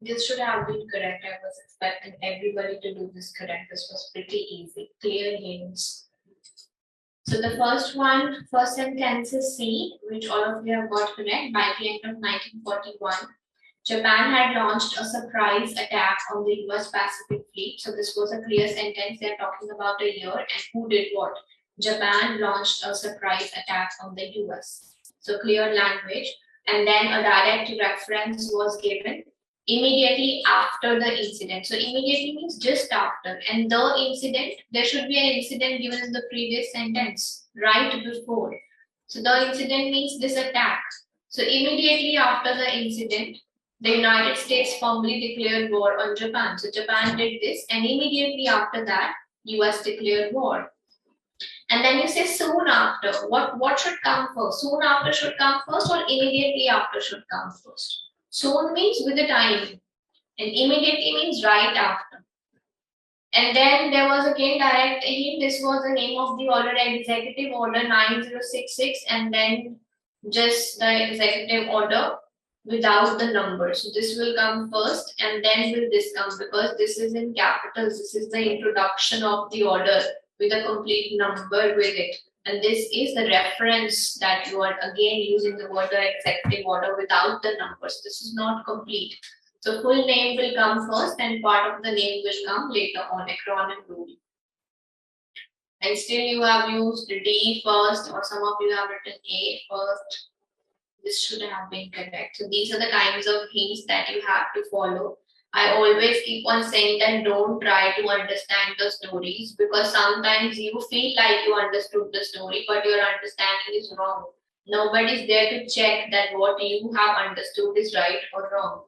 This should have been correct. I was expecting everybody to do this correct. This was pretty easy. Clear hints. So the first sentence is C, which all of you have got correct. By the end of 1941, Japan had launched a surprise attack on the US Pacific Fleet. So this was a clear sentence. They're talking about a year and who did what. Japan launched a surprise attack on the US. So clear language. And then a direct reference was given immediately after the incident. So immediately means just after. And the incident, there should be an incident given in the previous sentence, right before. So the incident means this attack. So immediately after the incident, the United States formally declared war on Japan. So Japan did this, and immediately after that, US declared war. And then you say soon after. What should come first? Soon after should come first, or immediately after should come first? Soon means with the time, and immediately means right after. And then there was again direct hint. This was the name of the order, Executive Order 9066, and then just the executive order without the number. So this will come first, and then will this come, because this is in capitals. This is the introduction of the order with a complete number with it. And this is the reference that you are again using the word the executive order without the numbers. This is not complete. So full name will come first and part of the name will come later on, acronym rule. And still you have used D first, or some of you have written A first. This should have been correct. So these are the kinds of hints that you have to follow. I always keep on saying that don't try to understand the stories, because sometimes you feel like you understood the story, but your understanding is wrong. Nobody's there to check that what you have understood is right or wrong.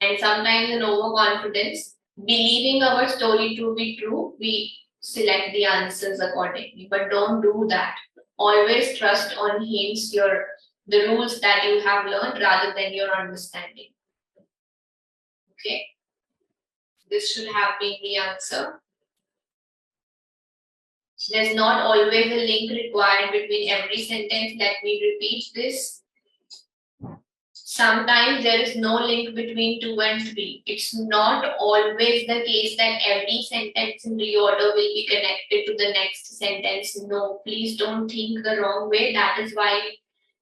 And sometimes in overconfidence, believing our story to be true, we select the answers accordingly. But don't do that. Always trust on hints, the rules that you have learned rather than your understanding. Okay. This should have been the answer. There's not always a link required between every sentence. Let me repeat this. Sometimes there is no link between 2 and 3. It's not always the case that every sentence in reorder will be connected to the next sentence. No, please don't think the wrong way. That is why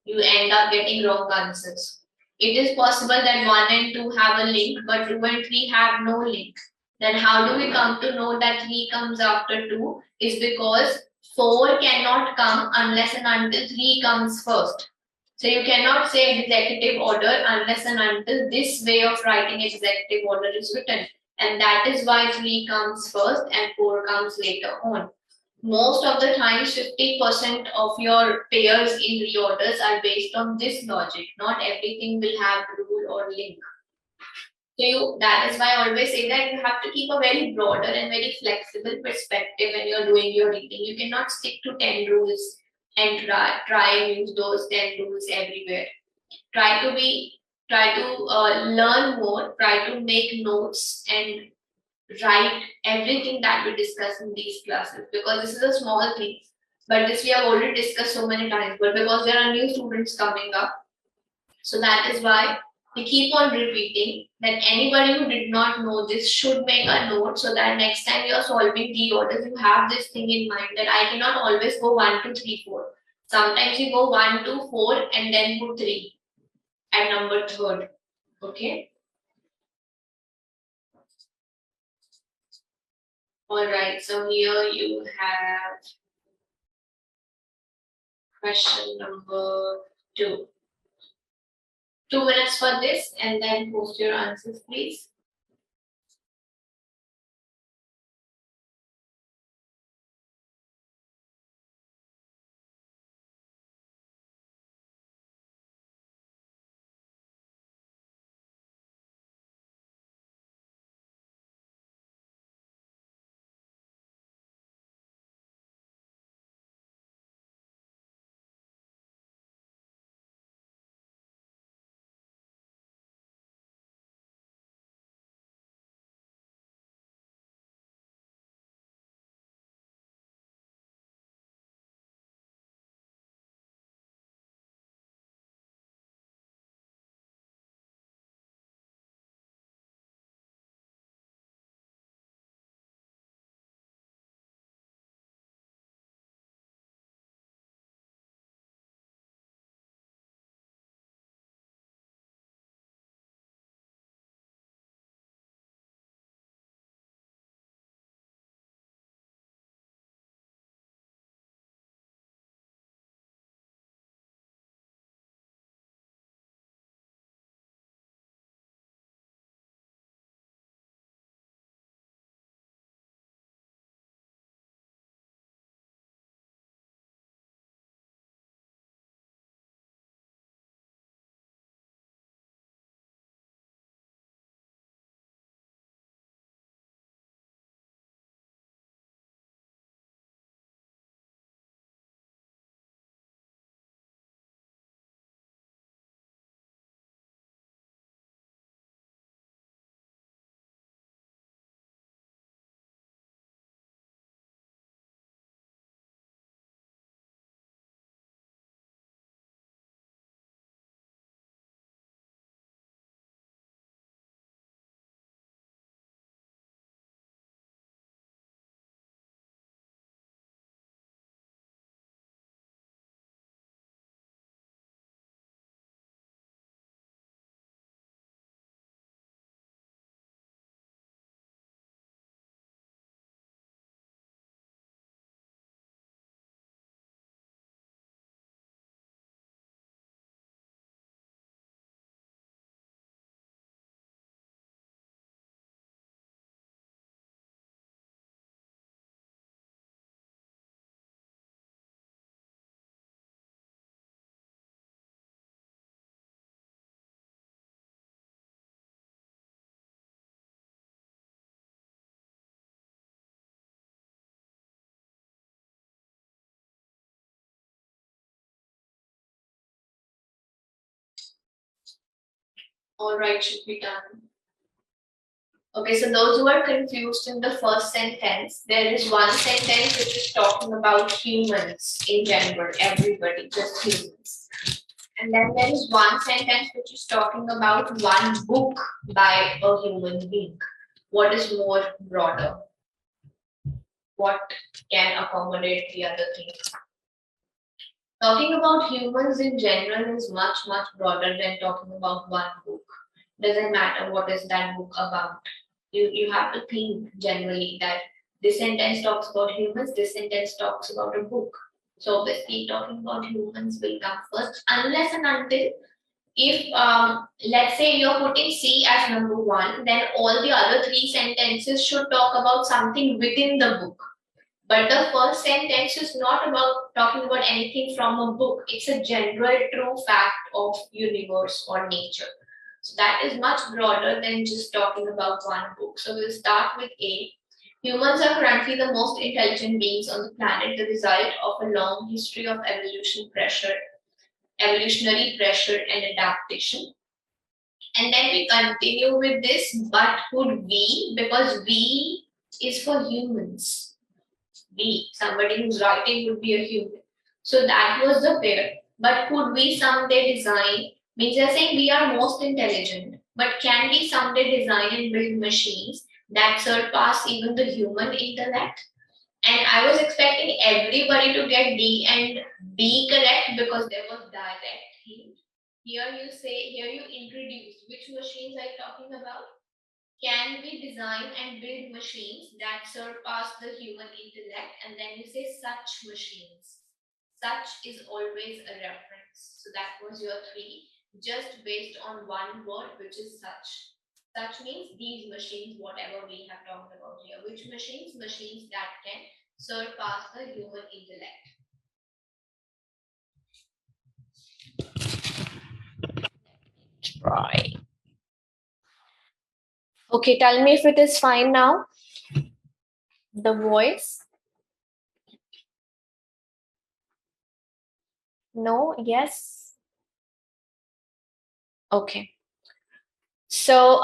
you end up getting wrong answers. It is possible that 1 and 2 have a link, but 2 and 3 have no link. Then how do we come to know that 3 comes after 2? Is because 4 cannot come unless and until 3 comes first. So you cannot say executive order unless and until this way of writing executive order is written. And that is why 3 comes first and 4 comes later on. Most of the time, 50% of your pairs in reorders are based on this logic. Not everything will have rule or link. So that is why I always say that you have to keep a very broader and very flexible perspective when you're doing your reading. You cannot stick to 10 rules and try and use those 10 rules everywhere. Try to learn more, try to make notes and write everything that we discuss in these classes, because this is a small thing, but this we have already discussed so many times, but because there are new students coming up, so that is why we keep on repeating that anybody who did not know this should make a note, so that next time you are solving reorders, you have this thing in mind that I cannot always go 1, 2, 3, 4. Sometimes you go 1, 2, 4 and then put 3 at number 3rd. Okay. All right. So here you have question number 2. 2 minutes for this and then post your answers, please. All right, should be done. Okay, so those who are confused in the first sentence, there is one sentence which is talking about humans in general, everybody, just humans. And then there is one sentence which is talking about one book by a human being. What is more broader? What can accommodate the other thing? Talking about humans in general is much, much broader than talking about one book. Doesn't matter what is that book about. You have to think generally that this sentence talks about humans, this sentence talks about a book. So obviously talking about humans will come first, unless and until if let's say you're putting C as number one, then all the other three sentences should talk about something within the book. But the first sentence is not about talking about anything from a book. It's a general true fact of universe or nature. So that is much broader than just talking about one book. So we'll start with A. Humans are currently the most intelligent beings on the planet, the result of a long history of evolutionary pressure and adaptation. And then we continue with this, but could we, because we is for humans. We, somebody who's writing would be a human. So that was the pair. But could we someday design, means they're saying we are most intelligent, but can we someday design and build machines that surpass even the human intellect? And I was expecting everybody to get D and B correct because there was direct hint. Here you say, here you introduce which machines are you talking about? Can we design and build machines that surpass the human intellect? And then you say such machines. Such is always a reference. So that was your three, just based on one word, which is such. Such means these machines, whatever we have talked about here. Which machines? Machines that can surpass the human intellect. Try. Okay, tell me if it is fine now. The voice. No, yes. Okay. So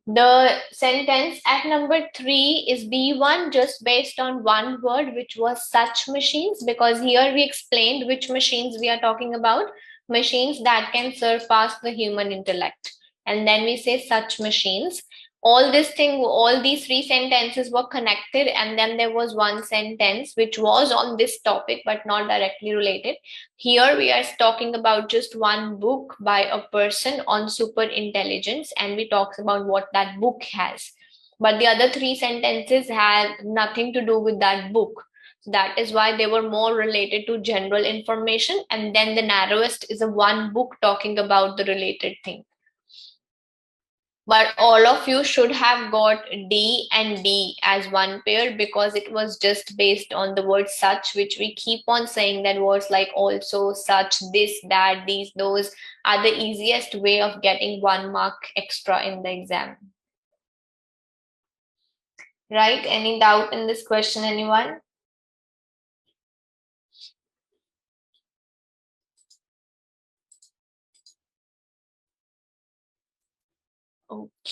the sentence at number 3 is B1 just based on one word, which was such machines, because here we explained which machines we are talking about, machines that can surpass the human intellect. And then we say such machines. All these three sentences were connected, and then there was one sentence which was on this topic but not directly related. Here we are talking about just one book by a person on super intelligence, and we talk about what that book has. But the other three sentences had nothing to do with that book. So that is why they were more related to general information, and then the narrowest is a one book talking about the related thing. But all of you should have got D and D as one pair because it was just based on the word such, which we keep on saying that words like also, such, this, that, these, those are the easiest way of getting 1 mark extra in the exam. Right? Any doubt in this question, anyone?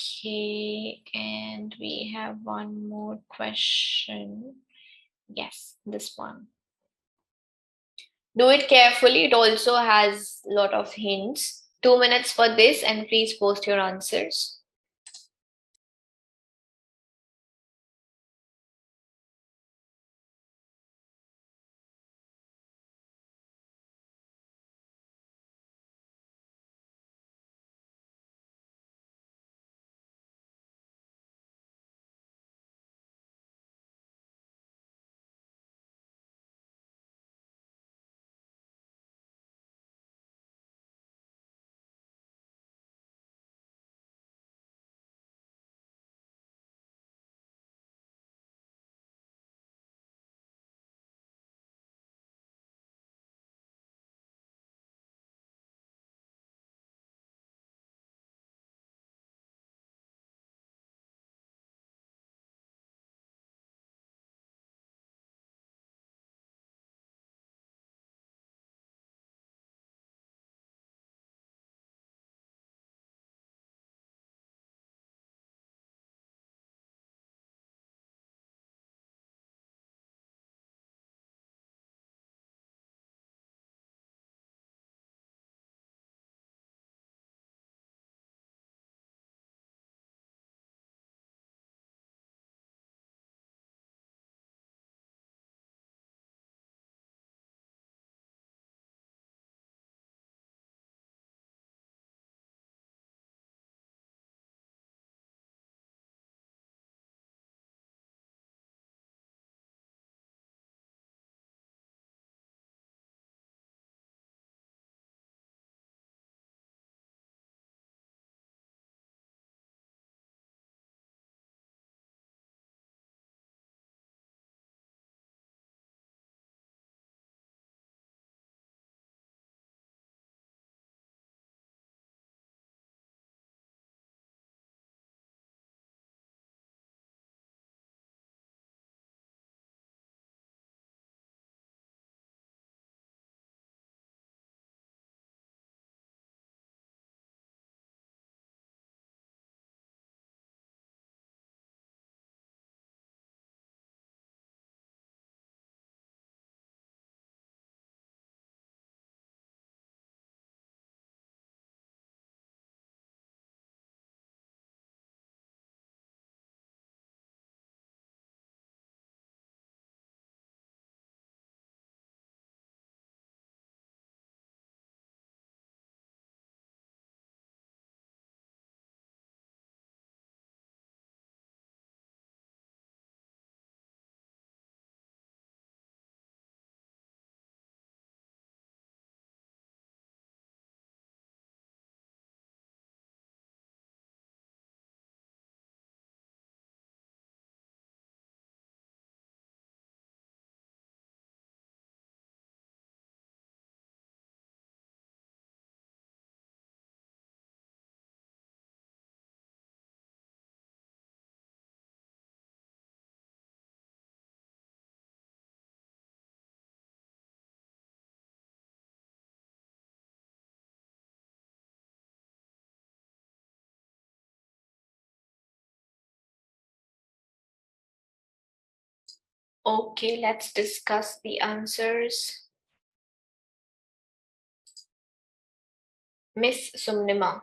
Okay, and we have one more question. Yes, this one. Do it carefully. It also has a lot of hints. 2 minutes for this, and please post your answers. Okay, let's discuss the answers. Miss Sumnima,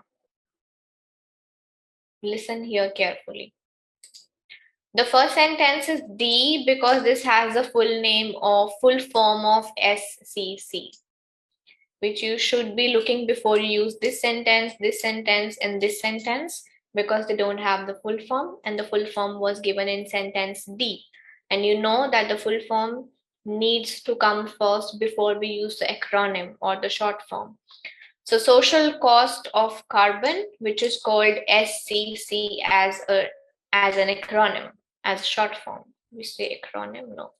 listen here carefully. The first sentence is D because this has a full form of SCC, which you should be looking before you use this sentence, and this sentence, because they don't have the full form, and the full form was given in sentence D. And you know that the full form needs to come first before we use the acronym or the short form. So social cost of carbon, which is called SCC as an acronym, as a short form. We say acronym, no.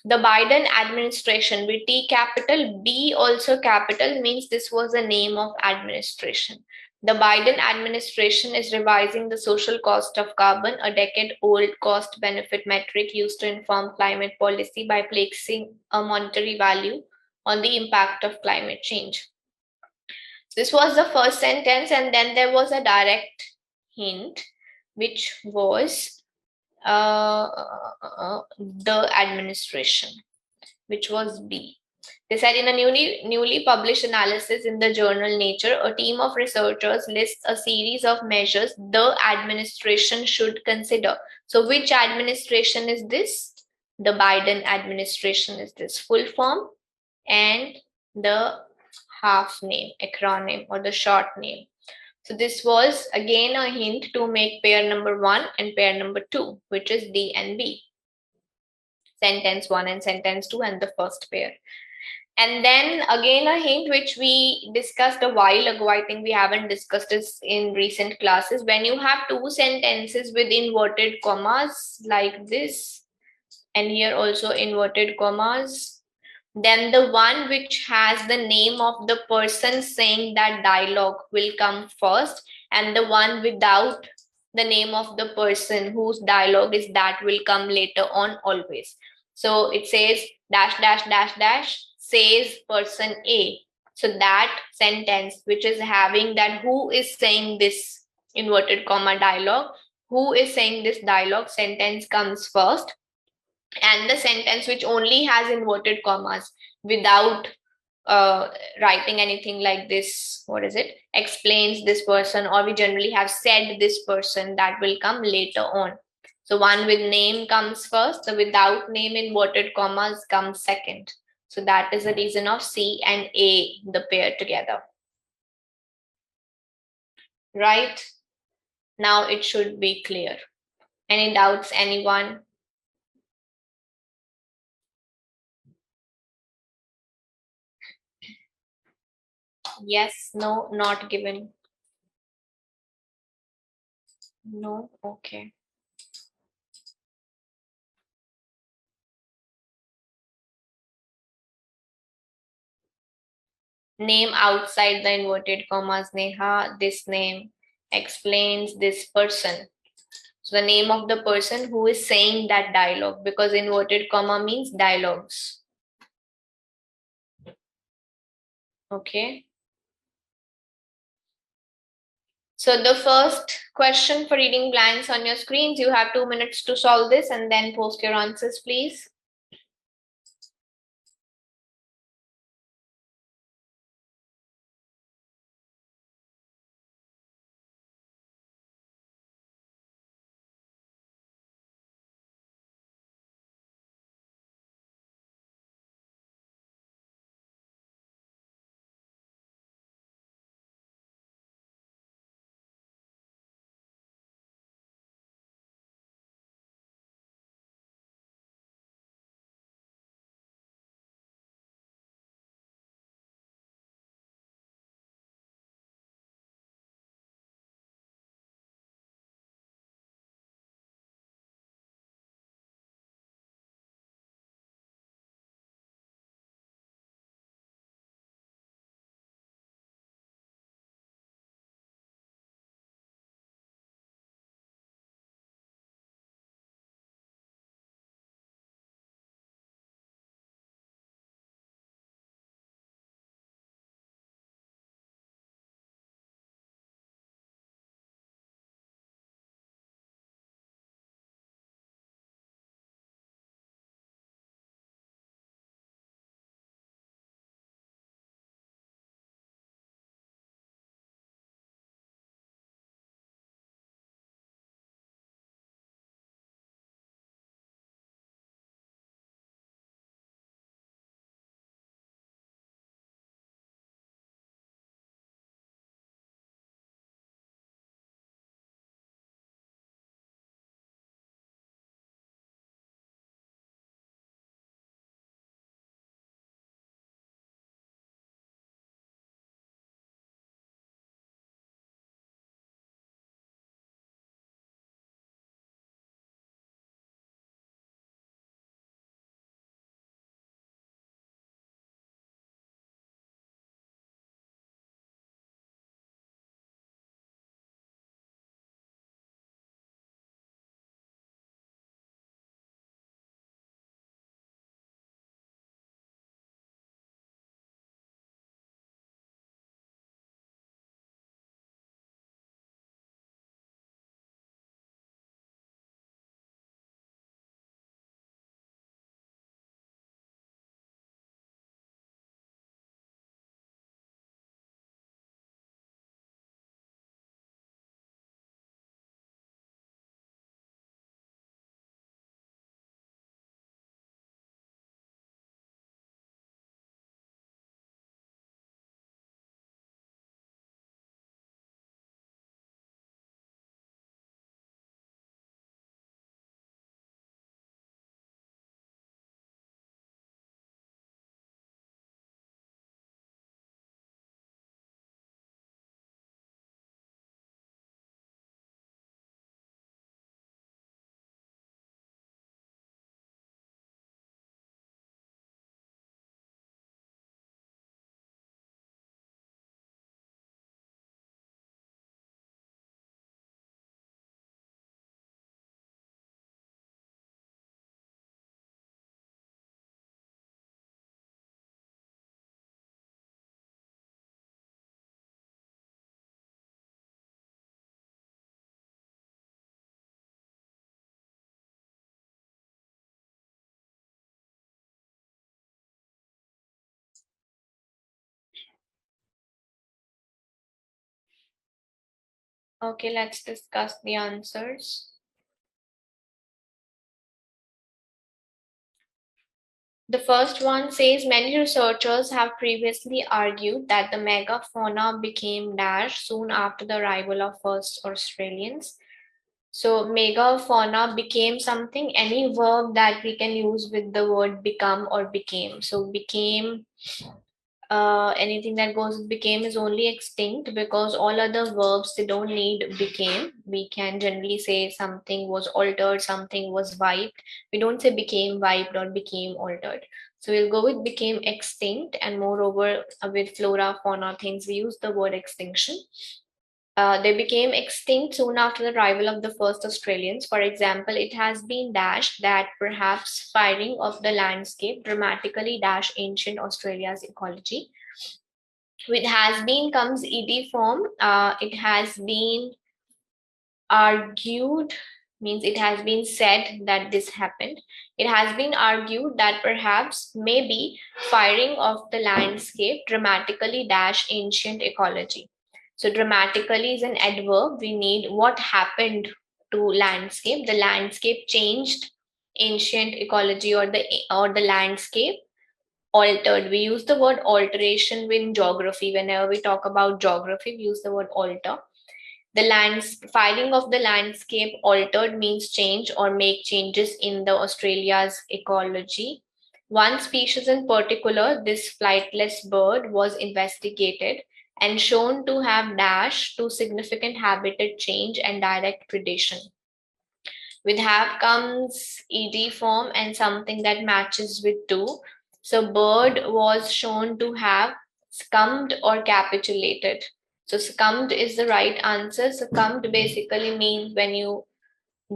The Biden administration with T capital, B also capital, means this was the name of administration. The Biden administration is revising the social cost of carbon, a decade-old cost-benefit metric used to inform climate policy by placing a monetary value on the impact of climate change. This was the first sentence, and then there was a direct hint, which was the administration, which was B. They said in a newly published analysis in the journal Nature, a team of researchers lists a series of measures the administration should consider. So which administration is this? The Biden administration is this full form, and the half name, acronym, or the short name. So this was again a hint to make pair number 1 and pair number 2, which is D and B. Sentence 1 and sentence 2 and the first pair. And then again a hint which we discussed a while ago, I think we haven't discussed this in recent classes. When you have two sentences with inverted commas like this, and here also inverted commas, then the one which has the name of the person saying that dialogue will come first, and the one without the name of the person whose dialogue is that will come later on always. So it says dash dash dash dash says person A. So that sentence which is having that who is saying this inverted comma dialogue, who is saying this dialogue sentence comes first, and the sentence which only has inverted commas without writing anything like this, what is it, explains this person, or we generally have said this person, that will come later on. So one with name comes first, the without name inverted commas comes second. So that is the reason of C and A, the pair together. Right? Now it should be clear. Any doubts, anyone? Yes, no, not given. No, okay. Name outside the inverted commas, Neha, this name explains this person. So the name of the person who is saying that dialogue, because inverted comma means dialogues. Okay. So the first question for reading blanks on your screens, you have 2 minutes to solve this and then post your answers, please. Okay, let's discuss the answers. The first one says many researchers have previously argued that the megafauna became dash soon after the arrival of first Australians. So megafauna became something, any verb that we can use with the word become or became. So became, anything that goes with became is only extinct because all other verbs, they don't need became. We can generally say something was altered, something was wiped. We don't say became wiped or became altered. So we'll go with became extinct, and moreover with flora, fauna things, we use the word extinction. They became extinct soon after the arrival of the first Australians. For example, it has been dashed that perhaps firing of the landscape dramatically dash ancient Australia's ecology. With has been comes ed form. It has been argued, means it has been said that this happened. It has been argued that perhaps maybe firing of the landscape dramatically dash ancient ecology. So dramatically is an adverb. We need what happened to landscape. The landscape changed ancient ecology, or the landscape altered. We use the word alteration in geography. Whenever we talk about geography, we use the word alter. The filing of the landscape altered means change or make changes in the Australia's ecology. One species in particular, this flightless bird, was investigated and shown to have dash to significant habitat change and direct predation. With have comes ed form and something that matches with to. So bird was shown to have succumbed or capitulated. So succumbed is the right answer. Succumbed basically means when you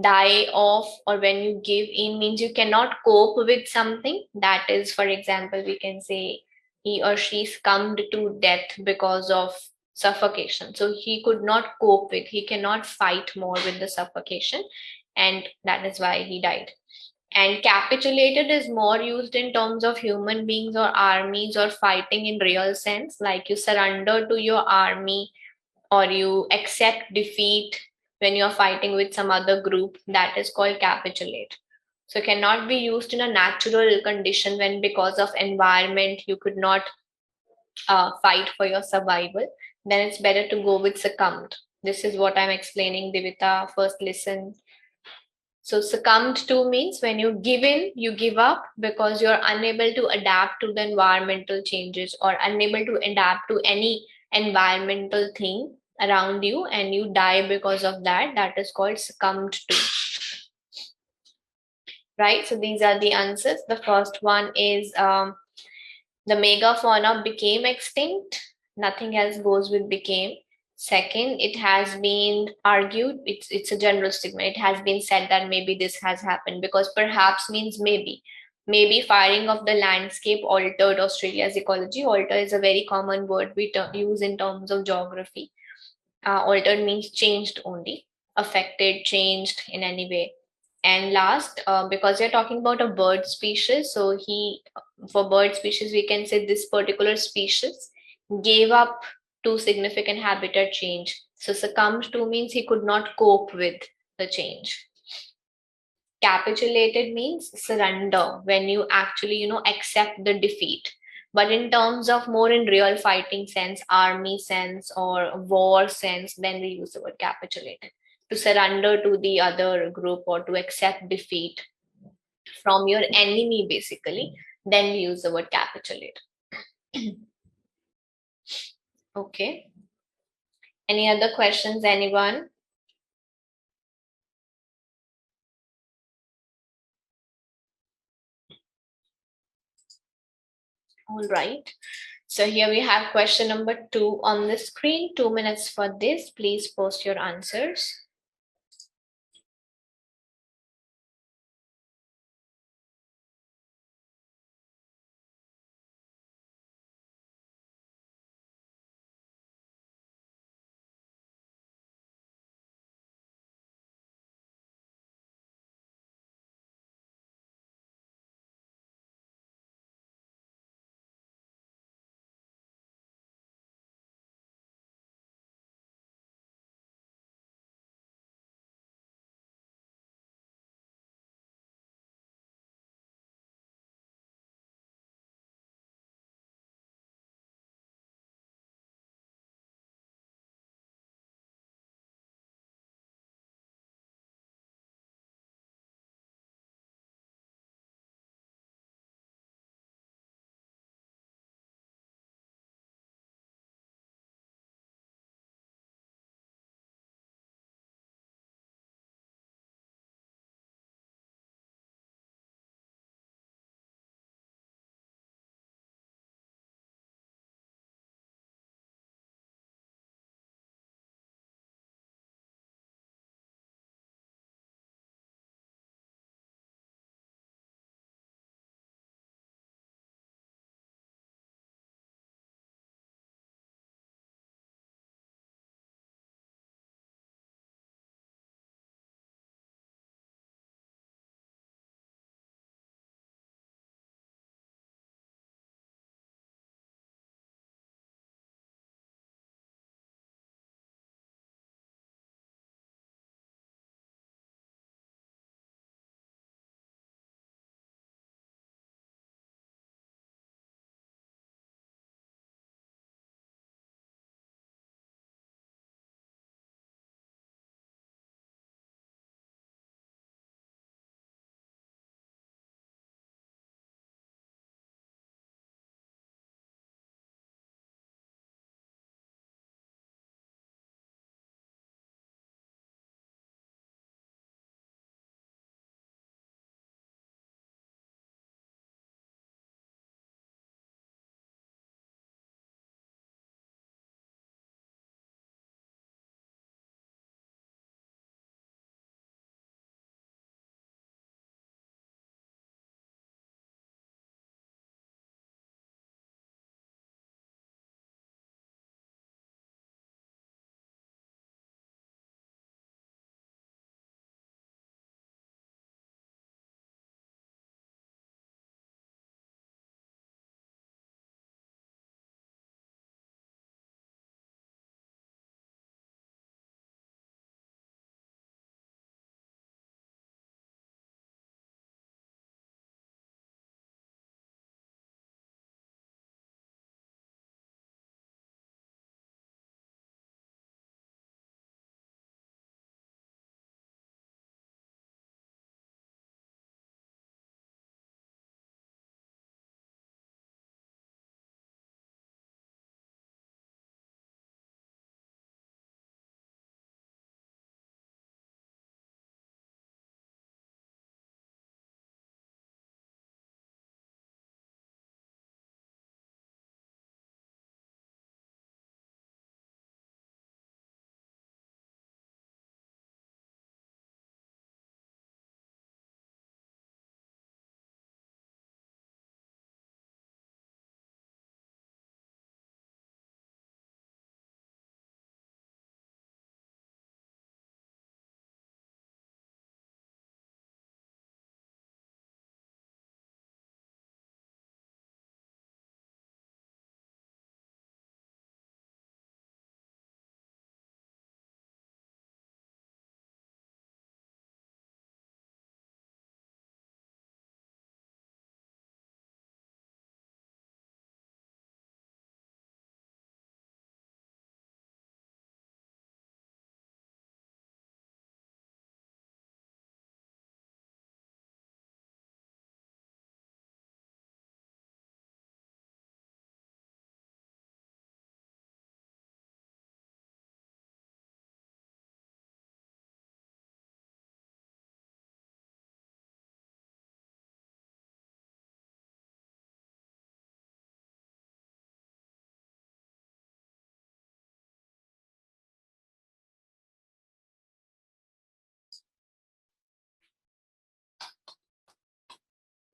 die off or when you give in, means you cannot cope with something. That is, for example, we can say he or she succumbed to death because of suffocation. So he could not cope with, he cannot fight more with the suffocation, and that is why he died. And capitulated is more used in terms of human beings or armies or fighting in real sense, like you surrender to your army or you accept defeat when you're fighting with some other group. That is called capitulate. So it cannot be used in a natural condition when because of environment you could not fight for your survival. Then it's better to go with succumbed. This is what I'm explaining, Divita. First listen. So succumbed to means when you give in, you give up because you're unable to adapt to the environmental changes or unable to adapt to any environmental thing around you and you die because of that. That is called succumbed to. Right? So these are the answers. The first one is the megafauna became extinct. Nothing else goes with became. Second, it has been argued, it's a general statement. It has been said that maybe this has happened because perhaps means maybe. Maybe firing of the landscape altered Australia's ecology. Alter is a very common word we use in terms of geography. Altered means changed only, affected, changed in any way. And last, because we're talking about a bird species, so for bird species, we can say this particular species gave up to significant habitat change. So succumbed to means he could not cope with the change. Capitulated means surrender, when you actually, accept the defeat. But in terms of more in real fighting sense, army sense or war sense, then we use the word capitulated. To surrender to the other group or to accept defeat from your enemy, basically, then we use the word capitulate. Okay. Any other questions, anyone? All right. So here we have question number 2 on the screen. 2 minutes for this. Please post your answers.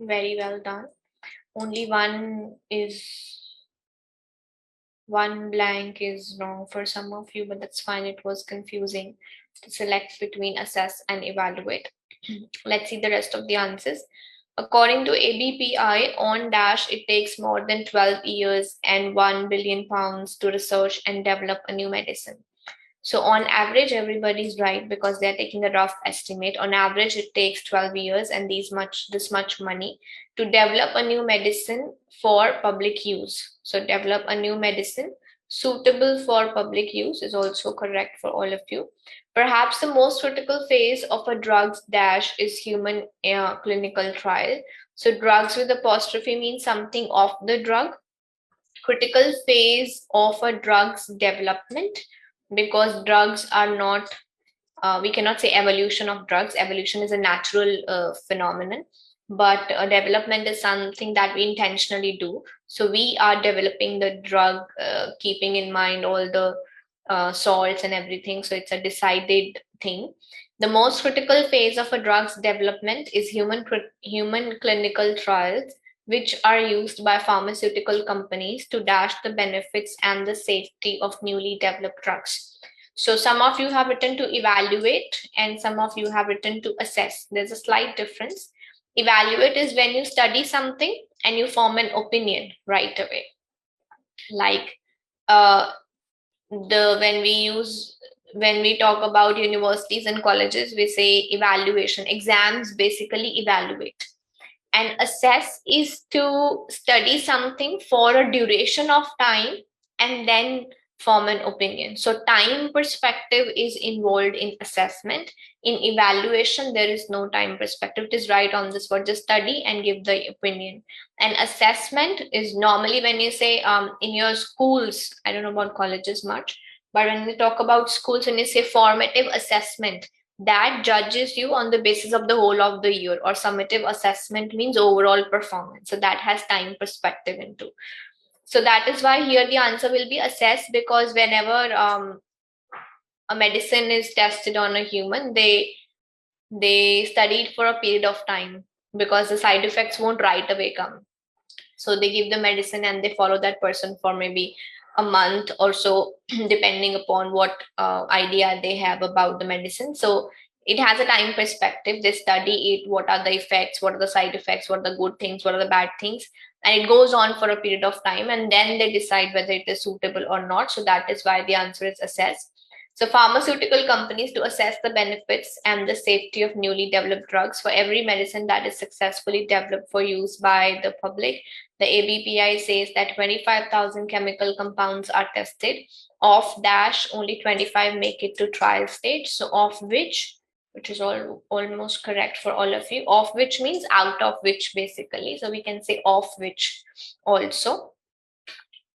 Very well done. Only one blank is wrong for some of you, but that's fine. It was confusing to select between assess and evaluate. Let's see the rest of the answers. According to ABPI, on dash, it takes more than 12 years and £1 billion to research and develop a new medicine. So on average, everybody's right because they're taking a rough estimate. On average, it takes 12 years and this much money to develop a new medicine for public use. So develop a new medicine suitable for public use is also correct for all of you. Perhaps the most critical phase of a drug's dash is human clinical trial. So drugs with apostrophe means something of the drug. Critical phase of a drug's development, because drugs are not, we cannot say evolution of drugs. Evolution is a natural phenomenon, but development is something that we intentionally do. So we are developing the drug, keeping in mind all the salts and everything. So it's a decided thing. The most critical phase of a drug's development is human clinical trials, which are used by pharmaceutical companies to dash the benefits and the safety of newly developed drugs. So some of you have written to evaluate and some of you have written to assess. There's a slight difference. Evaluate is when you study something and you form an opinion right away. Like when we talk about universities and colleges, we say evaluation. Exams basically evaluate. And assess is to study something for a duration of time and then form an opinion. So time perspective is involved in assessment. In evaluation, there is no time perspective. It is right on the spot. Just study and give the opinion. And assessment is normally when you say in your schools, I don't know about colleges much, but when we talk about schools, when you say formative assessment, that judges you on the basis of the whole of the year, or summative assessment means overall performance. So that has time perspective into. So that is why here the answer will be assess, because whenever a medicine is tested on a human, they study it for a period of time because the side effects won't right away come. So they give the medicine and they follow that person for maybe a month or so, depending upon what idea they have about the medicine. So it has a time perspective. They study it, what are the effects, what are the side effects, what are the good things, what are the bad things, and it goes on for a period of time, and then they decide whether it is suitable or not. So that is why the answer is assess. So pharmaceutical companies, to assess the benefits and the safety of newly developed drugs for every medicine that is successfully developed for use by the public, the ABPI says that 25,000 chemical compounds are tested. Of dash, only 25 make it to trial stage. So of which is almost correct for all of you. Of which means out of which, basically. So we can say of which also.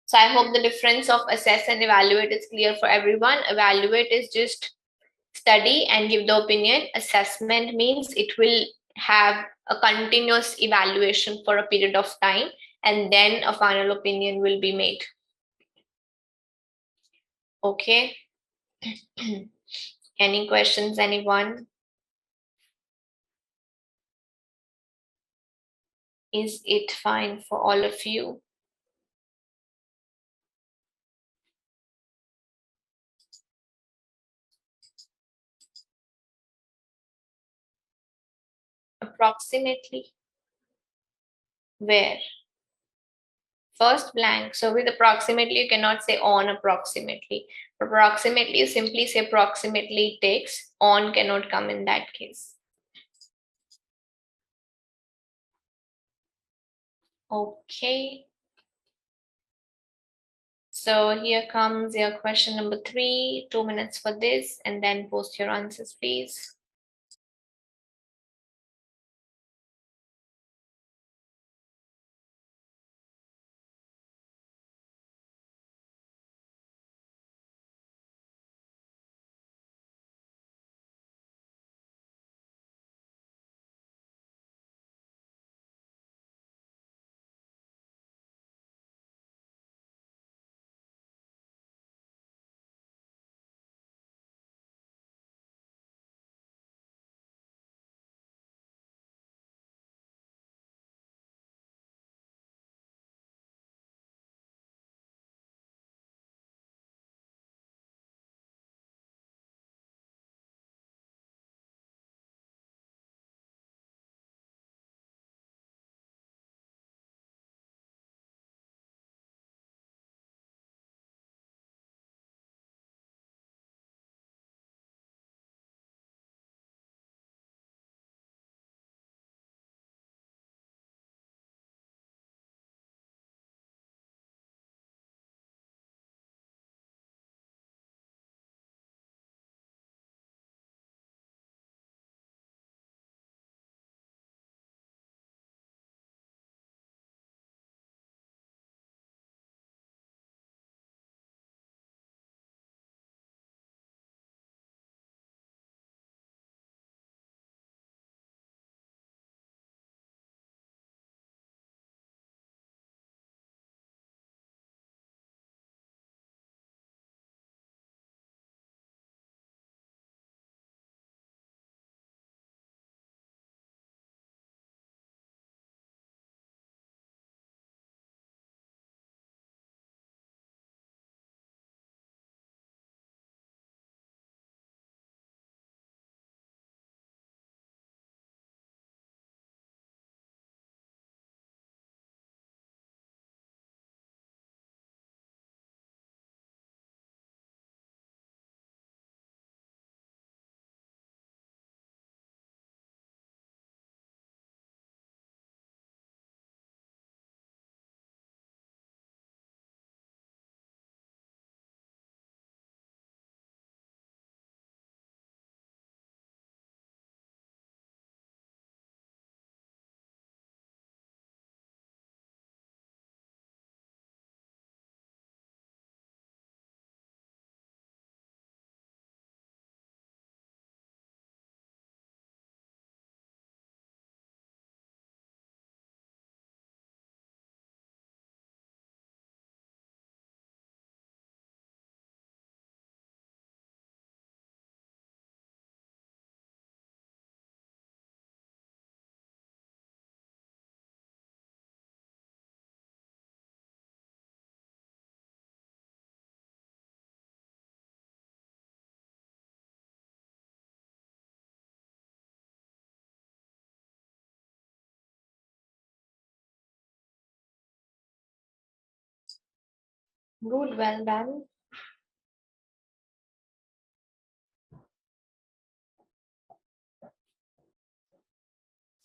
So I hope the difference of assess and evaluate is clear for everyone. Evaluate is just study and give the opinion. Assessment means it will have a continuous evaluation for a period of time, and then a final opinion will be made. Okay. Any questions, anyone? Is it fine for all of you? Approximately. Where? First blank. So with approximately, you cannot say on approximately. Approximately, you simply say approximately takes. On cannot come in that case. Okay. So here comes your question number 3, 2 minutes for this, and then post your answers, please. Good, well done.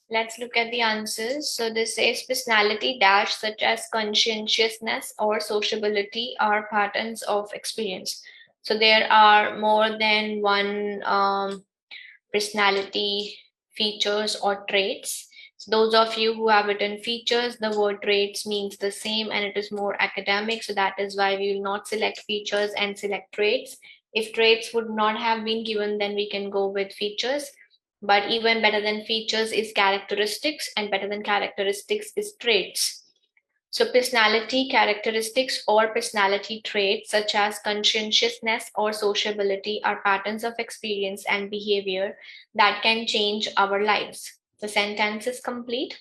Let's look at the answers. So this says personality dash such as conscientiousness or sociability are patterns of experience. So there are more than one personality features or traits. So those of you who have written features, the word traits means the same and it is more academic. So that is why we will not select features and select traits. If traits would not have been given, then we can go with features. But even better than features is characteristics, and better than characteristics is traits. So personality characteristics or personality traits such as conscientiousness or sociability are patterns of experience and behavior that can change our lives. The sentence is complete.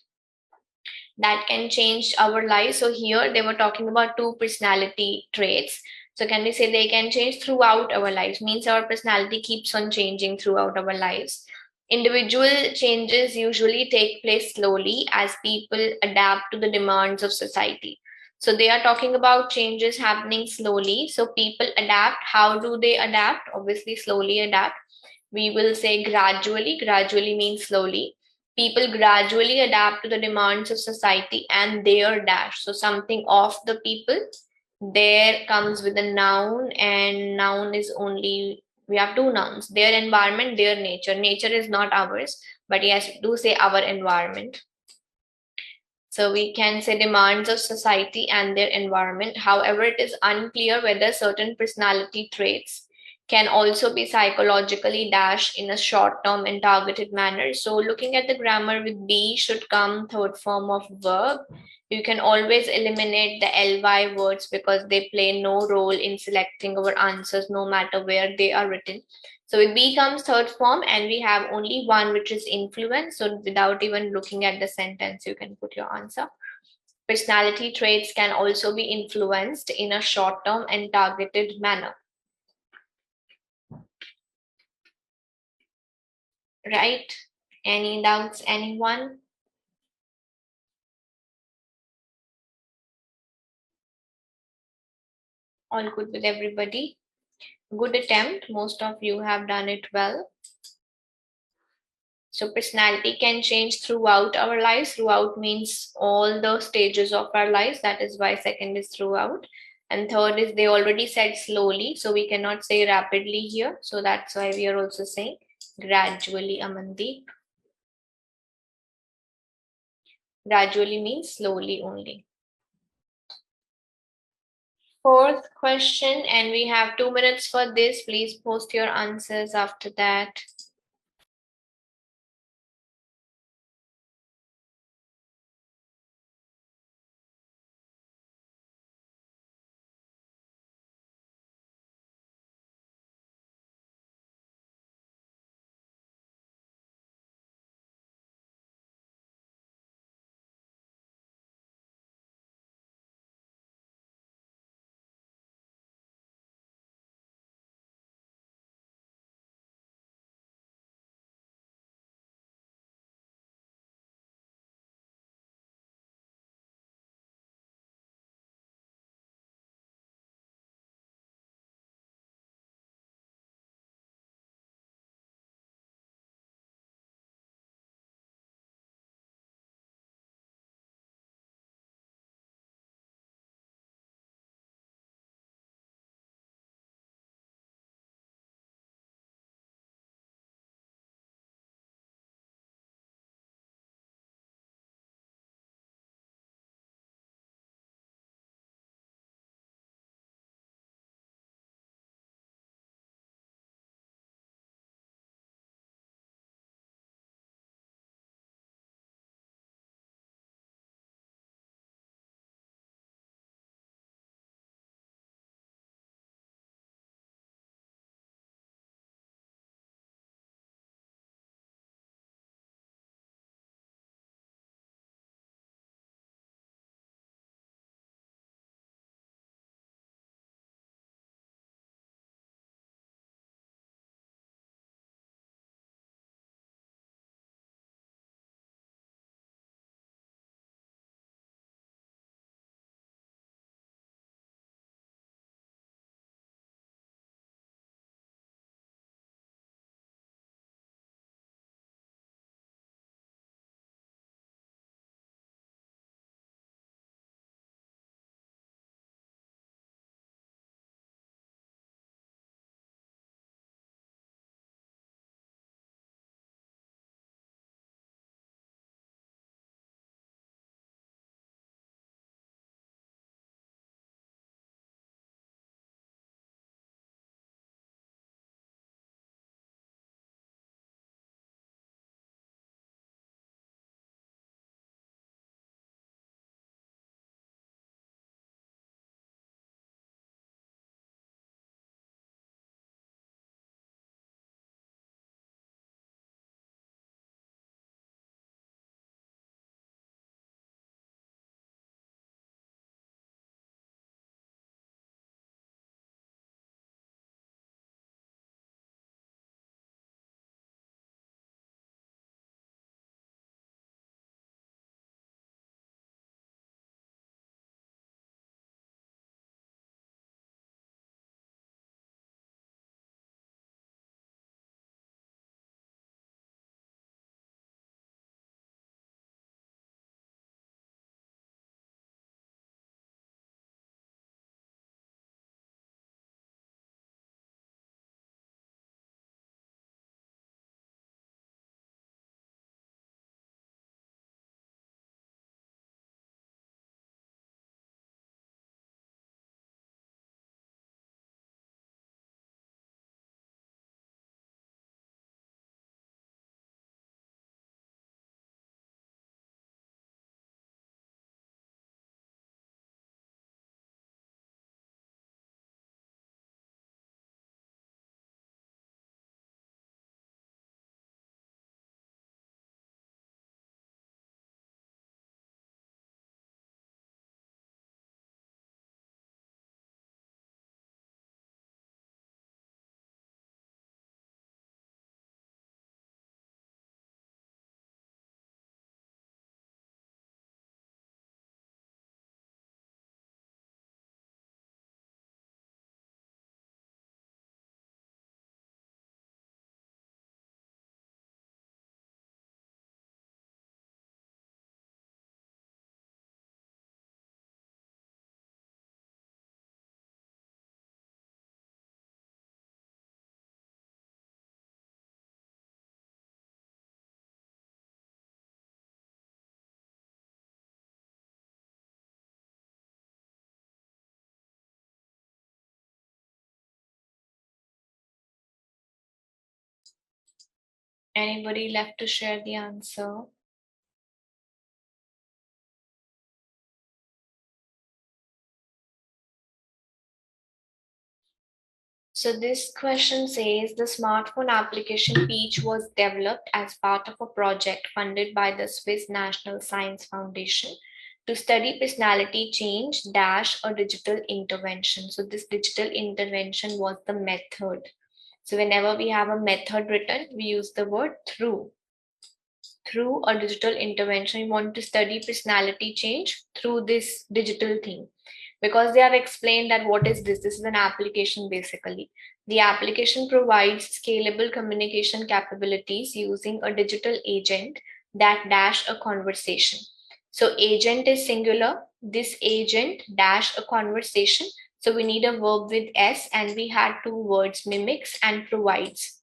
That can change our lives. So here they were talking about two personality traits. So can we say they can change throughout our lives? Means our personality keeps on changing throughout our lives. Individual changes usually take place slowly as people adapt to the demands of society. So they are talking about changes happening slowly. So people adapt. How do they adapt? Obviously, slowly adapt. We will say gradually. Gradually means slowly. People gradually adapt to the demands of society and their dash. So something of the people. There comes with a noun, and noun is only, we have two nouns, their environment, their nature. Nature is not ours, but yes, we do say our environment. So we can say demands of society and their environment. However, it is unclear whether certain personality traits can also be psychologically dashed in a short-term and targeted manner. So looking at the grammar with be should come third form of verb. You can always eliminate the ly words because they play no role in selecting our answers no matter where they are written. So it becomes third form and we have only one, which is influence. So without even looking at the sentence, you can put your answer. Personality traits can also be influenced in a short-term and targeted manner. Right? Any doubts, anyone? All good with everybody? Good attempt. Most of you have done it well. So personality can change throughout our lives. Throughout means all the stages of our lives. That is why second is throughout. And third is they already said slowly. So we cannot say rapidly here. So that's why we are also saying gradually, Amandeep. Gradually means slowly only. Fourth question, and we have 2 minutes for this. Please post your answers after that. Anybody left to share the answer? So this question says the smartphone application Peach was developed as part of a project funded by the Swiss National Science Foundation to study personality change dash a digital intervention. So this digital intervention was the method. So whenever we have a method written, we use the word through. Through a digital intervention, we want to study personality change through this digital thing. Because they have explained that what is this? This is an application basically. The application provides scalable communication capabilities using a digital agent that dash a conversation. So agent is singular. This agent dash a conversation. So we need a verb with S and we had two words, mimics and provides.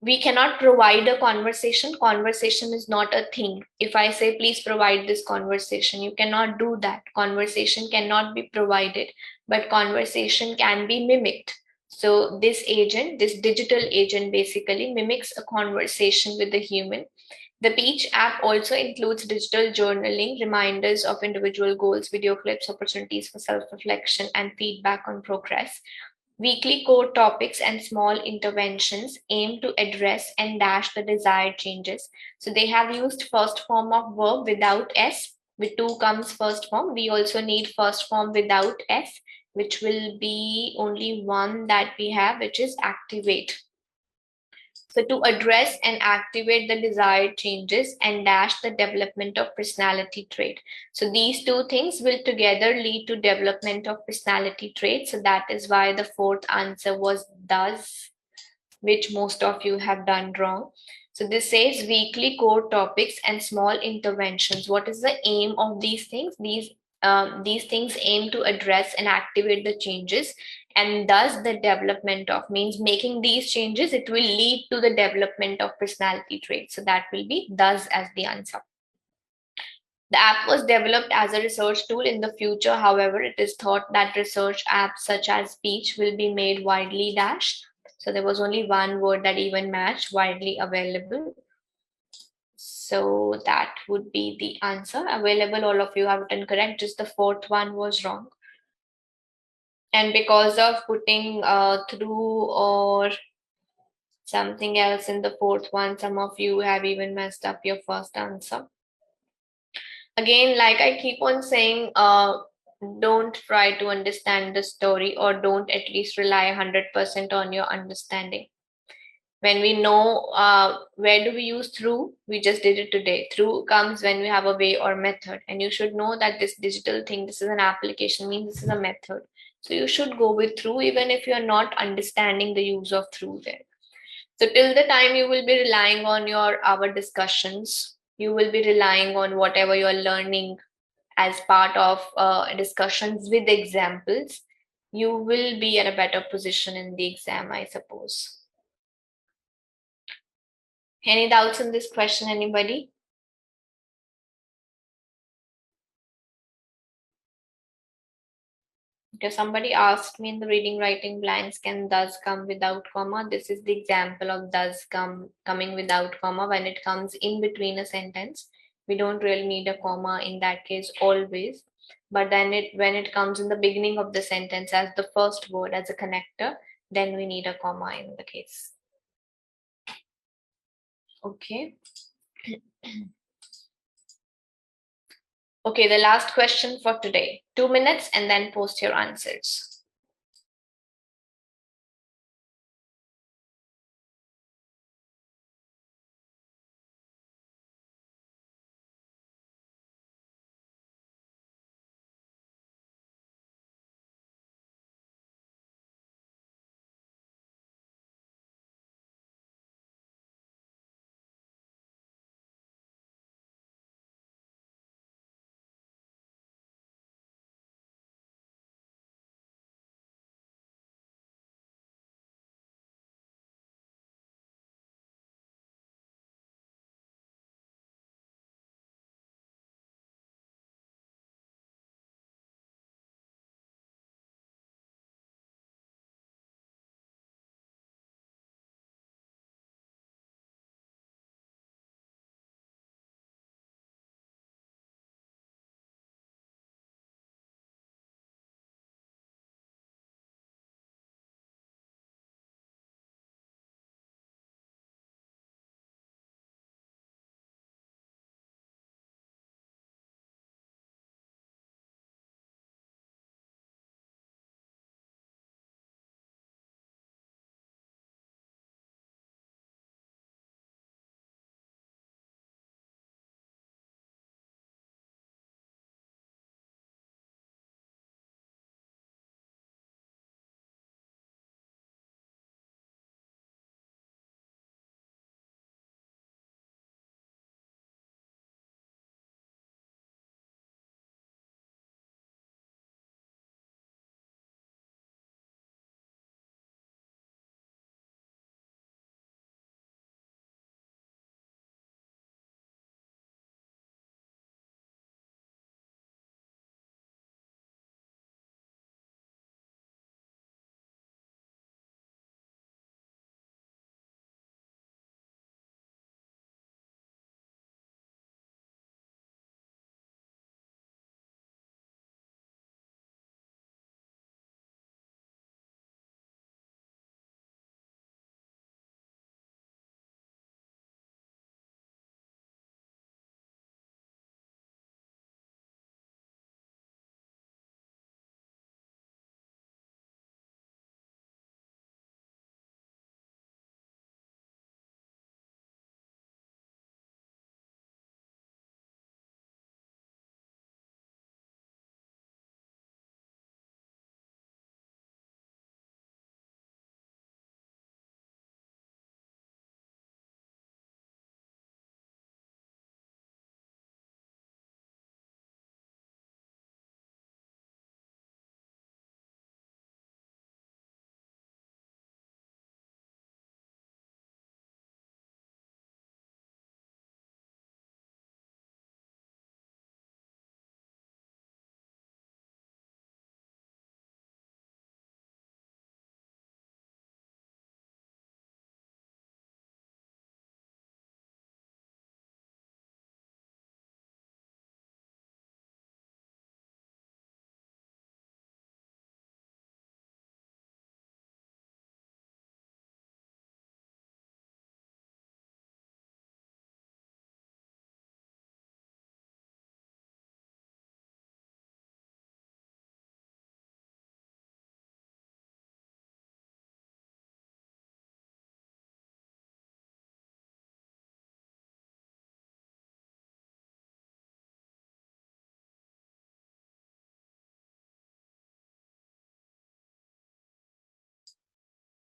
We cannot provide a conversation. Conversation is not a thing. If I say, please provide this conversation, you cannot do that. Conversation cannot be provided, but conversation can be mimicked. So this agent, this digital agent basically mimics a conversation with the human. The Peach app also includes digital journaling, reminders of individual goals, video clips, opportunities for self-reflection, and feedback on progress. Weekly core topics and small interventions aim to address and dash the desired changes. So they have used first form of verb without S. With to comes first form. We also need first form without S, which will be only one that we have, which is activate. So to address and activate the desired changes and dash the development of personality trait. So these two things will together lead to development of personality traits. So that is why the fourth answer was thus, which most of you have done wrong. So this says weekly core topics and small interventions. What is the aim of these things? These things aim to address and activate the changes, and thus the development of means making these changes, it will lead to the development of personality traits. So that will be thus as the answer. The app was developed as a research tool. In the future, however, it is thought that research apps such as Peach will be made widely dashed. So there was only one word that even matched, widely available. So that would be the answer. Available, all of you have written correct, just the fourth one was wrong. And because of putting through or something else in the fourth one, some of you have even messed up your first answer. Again, like I keep on saying, don't try to understand the story, or don't at least rely 100% on your understanding. When we know where do we use through, we just did it today. Through comes when we have a way or method, and you should know that this digital thing, this is an application, means this is a method. So you should go with through even if you're not understanding the use of through there. So till the time you will be relying on our discussions, you will be relying on whatever you're learning as part of discussions with examples, you will be in a better position in the exam, I suppose. Any doubts in this question, anybody? Because somebody asked me in the reading writing blanks, can thus come without comma? This is the example of thus coming without comma. When it comes in between a sentence, we don't really need a comma in that case always. But then when it comes in the beginning of the sentence as the first word, as a connector, then we need a comma in the case. Okay. Okay, the last question for today. 2 minutes and then post your answers.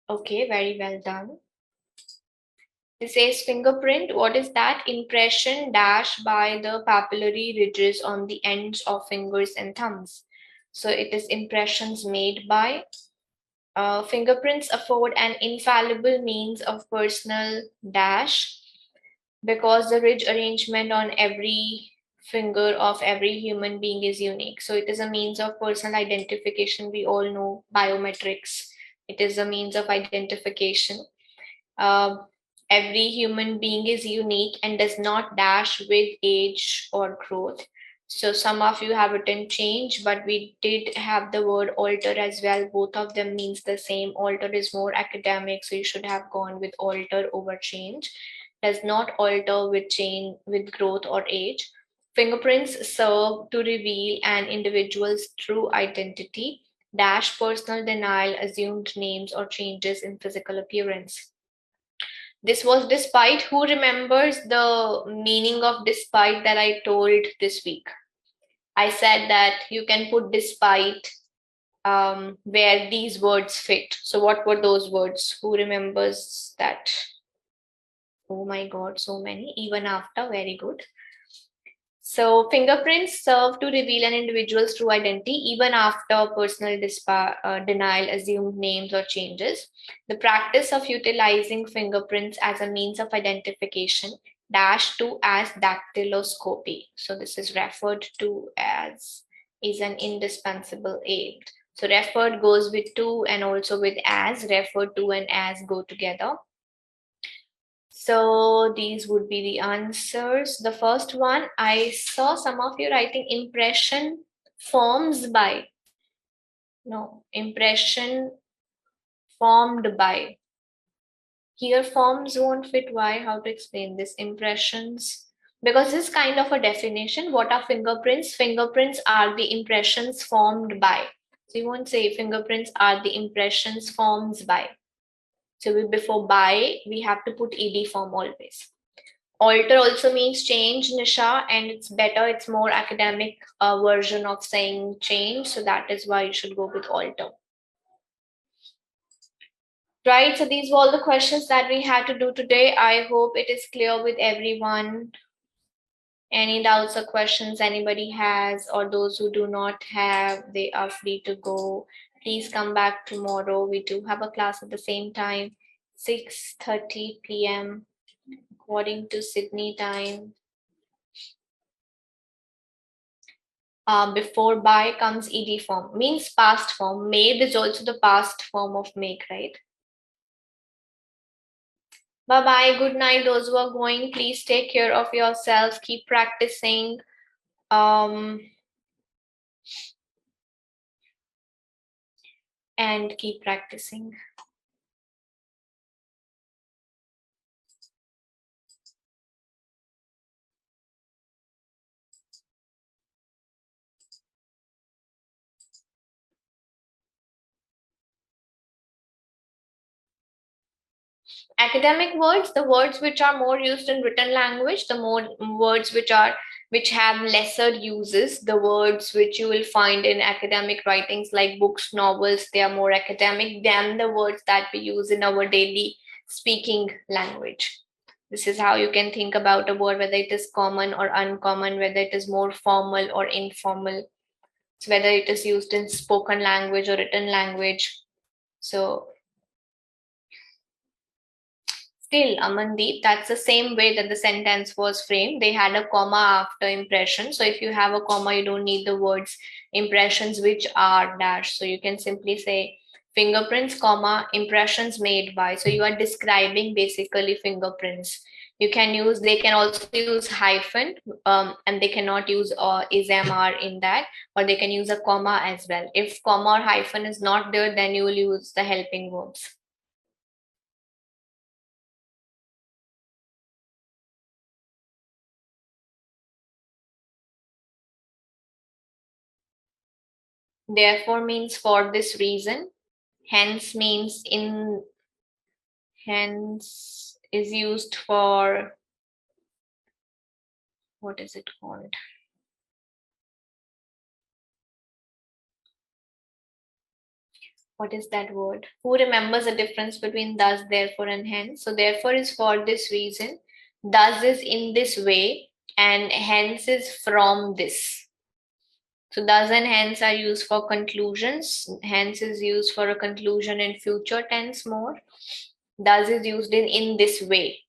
Okay, very well done. This says fingerprint. What is that? Impression dash by the papillary ridges on the ends of fingers and thumbs. So it is impressions made by. Fingerprints afford an infallible means of personal dash because the ridge arrangement on every finger of every human being is unique. So it is a means of personal identification. We all know biometrics. It is a means of identification. Uh, every human being is unique and does not dash with age or growth. So some of you have written change, but we did have the word alter as well. Both of them means the same. Alter is more academic, so you should have gone with alter over change. Does not alter with change, with growth or age. Fingerprints serve to reveal an individual's true identity, dash personal denial, assumed names or changes in physical appearance. This was despite. Who remembers the meaning of despite that I told this week? I said that you can put despite where these words fit. So what were those words? Who remembers that? Oh my God, so many. Even after, very good. So fingerprints serve to reveal an individual's true identity even after personal denial, assumed names or changes. The practice of utilizing fingerprints as a means of identification dash to as dactyloscopy. So this is referred to as is an indispensable aid. So referred goes with to and also with as. Referred to and as go together. So these would be the answers. The first one, I saw some of you writing impression forms by. No, impression formed by. Here forms won't fit. Why? How to explain this? Impressions. Because this is kind of a definition. What are fingerprints? Fingerprints are the impressions formed by. So you won't say fingerprints are the impressions forms by. So before by, we have to put ed form always. Alter also means change, Nisha, and it's better, it's more academic version of saying change. So that is why you should go with alter. Right, so these were all the questions that we had to do today. I hope it is clear with everyone. Any doubts or questions anybody has, or those who do not have, they are free to go. Please come back tomorrow. We do have a class at the same time, 6:30 p.m. according to Sydney time. Before by comes ed form, means past form. Made is also the past form of make, right? Bye bye. Good night. Those who are going, please take care of yourselves. Keep practicing. And keep practicing. Academic words, the words which are more used in written language, the more words which have lesser uses, the words which you will find in academic writings like books, novels, they are more academic than the words that we use in our daily speaking language. This is how you can think about a word, whether it is common or uncommon, whether it is more formal or informal, so whether it is used in spoken language or written language. So still, Amandeep, that's the same way that the sentence was framed. They had a comma after impression. So if you have a comma, you don't need the words impressions which are dash. So you can simply say fingerprints, comma, impressions made by. So you are describing basically fingerprints. You can use, they can also use hyphen, and they cannot use is/am/are in that, or they can use a comma as well. If comma or hyphen is not there, then you will use the helping verbs. Therefore means for this reason. Hence means in, hence is used for, what is it called? What is that word? Who remembers the difference between thus, therefore, and hence? So therefore is for this reason, thus is in this way, and hence is from this. So thus and hence are used for conclusions. Hence is used for a conclusion in future tense more. Thus is used in this way.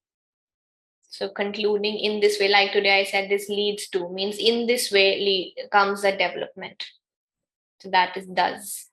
So concluding in this way, like today I said, this leads to, means in this way comes the development. So that is thus.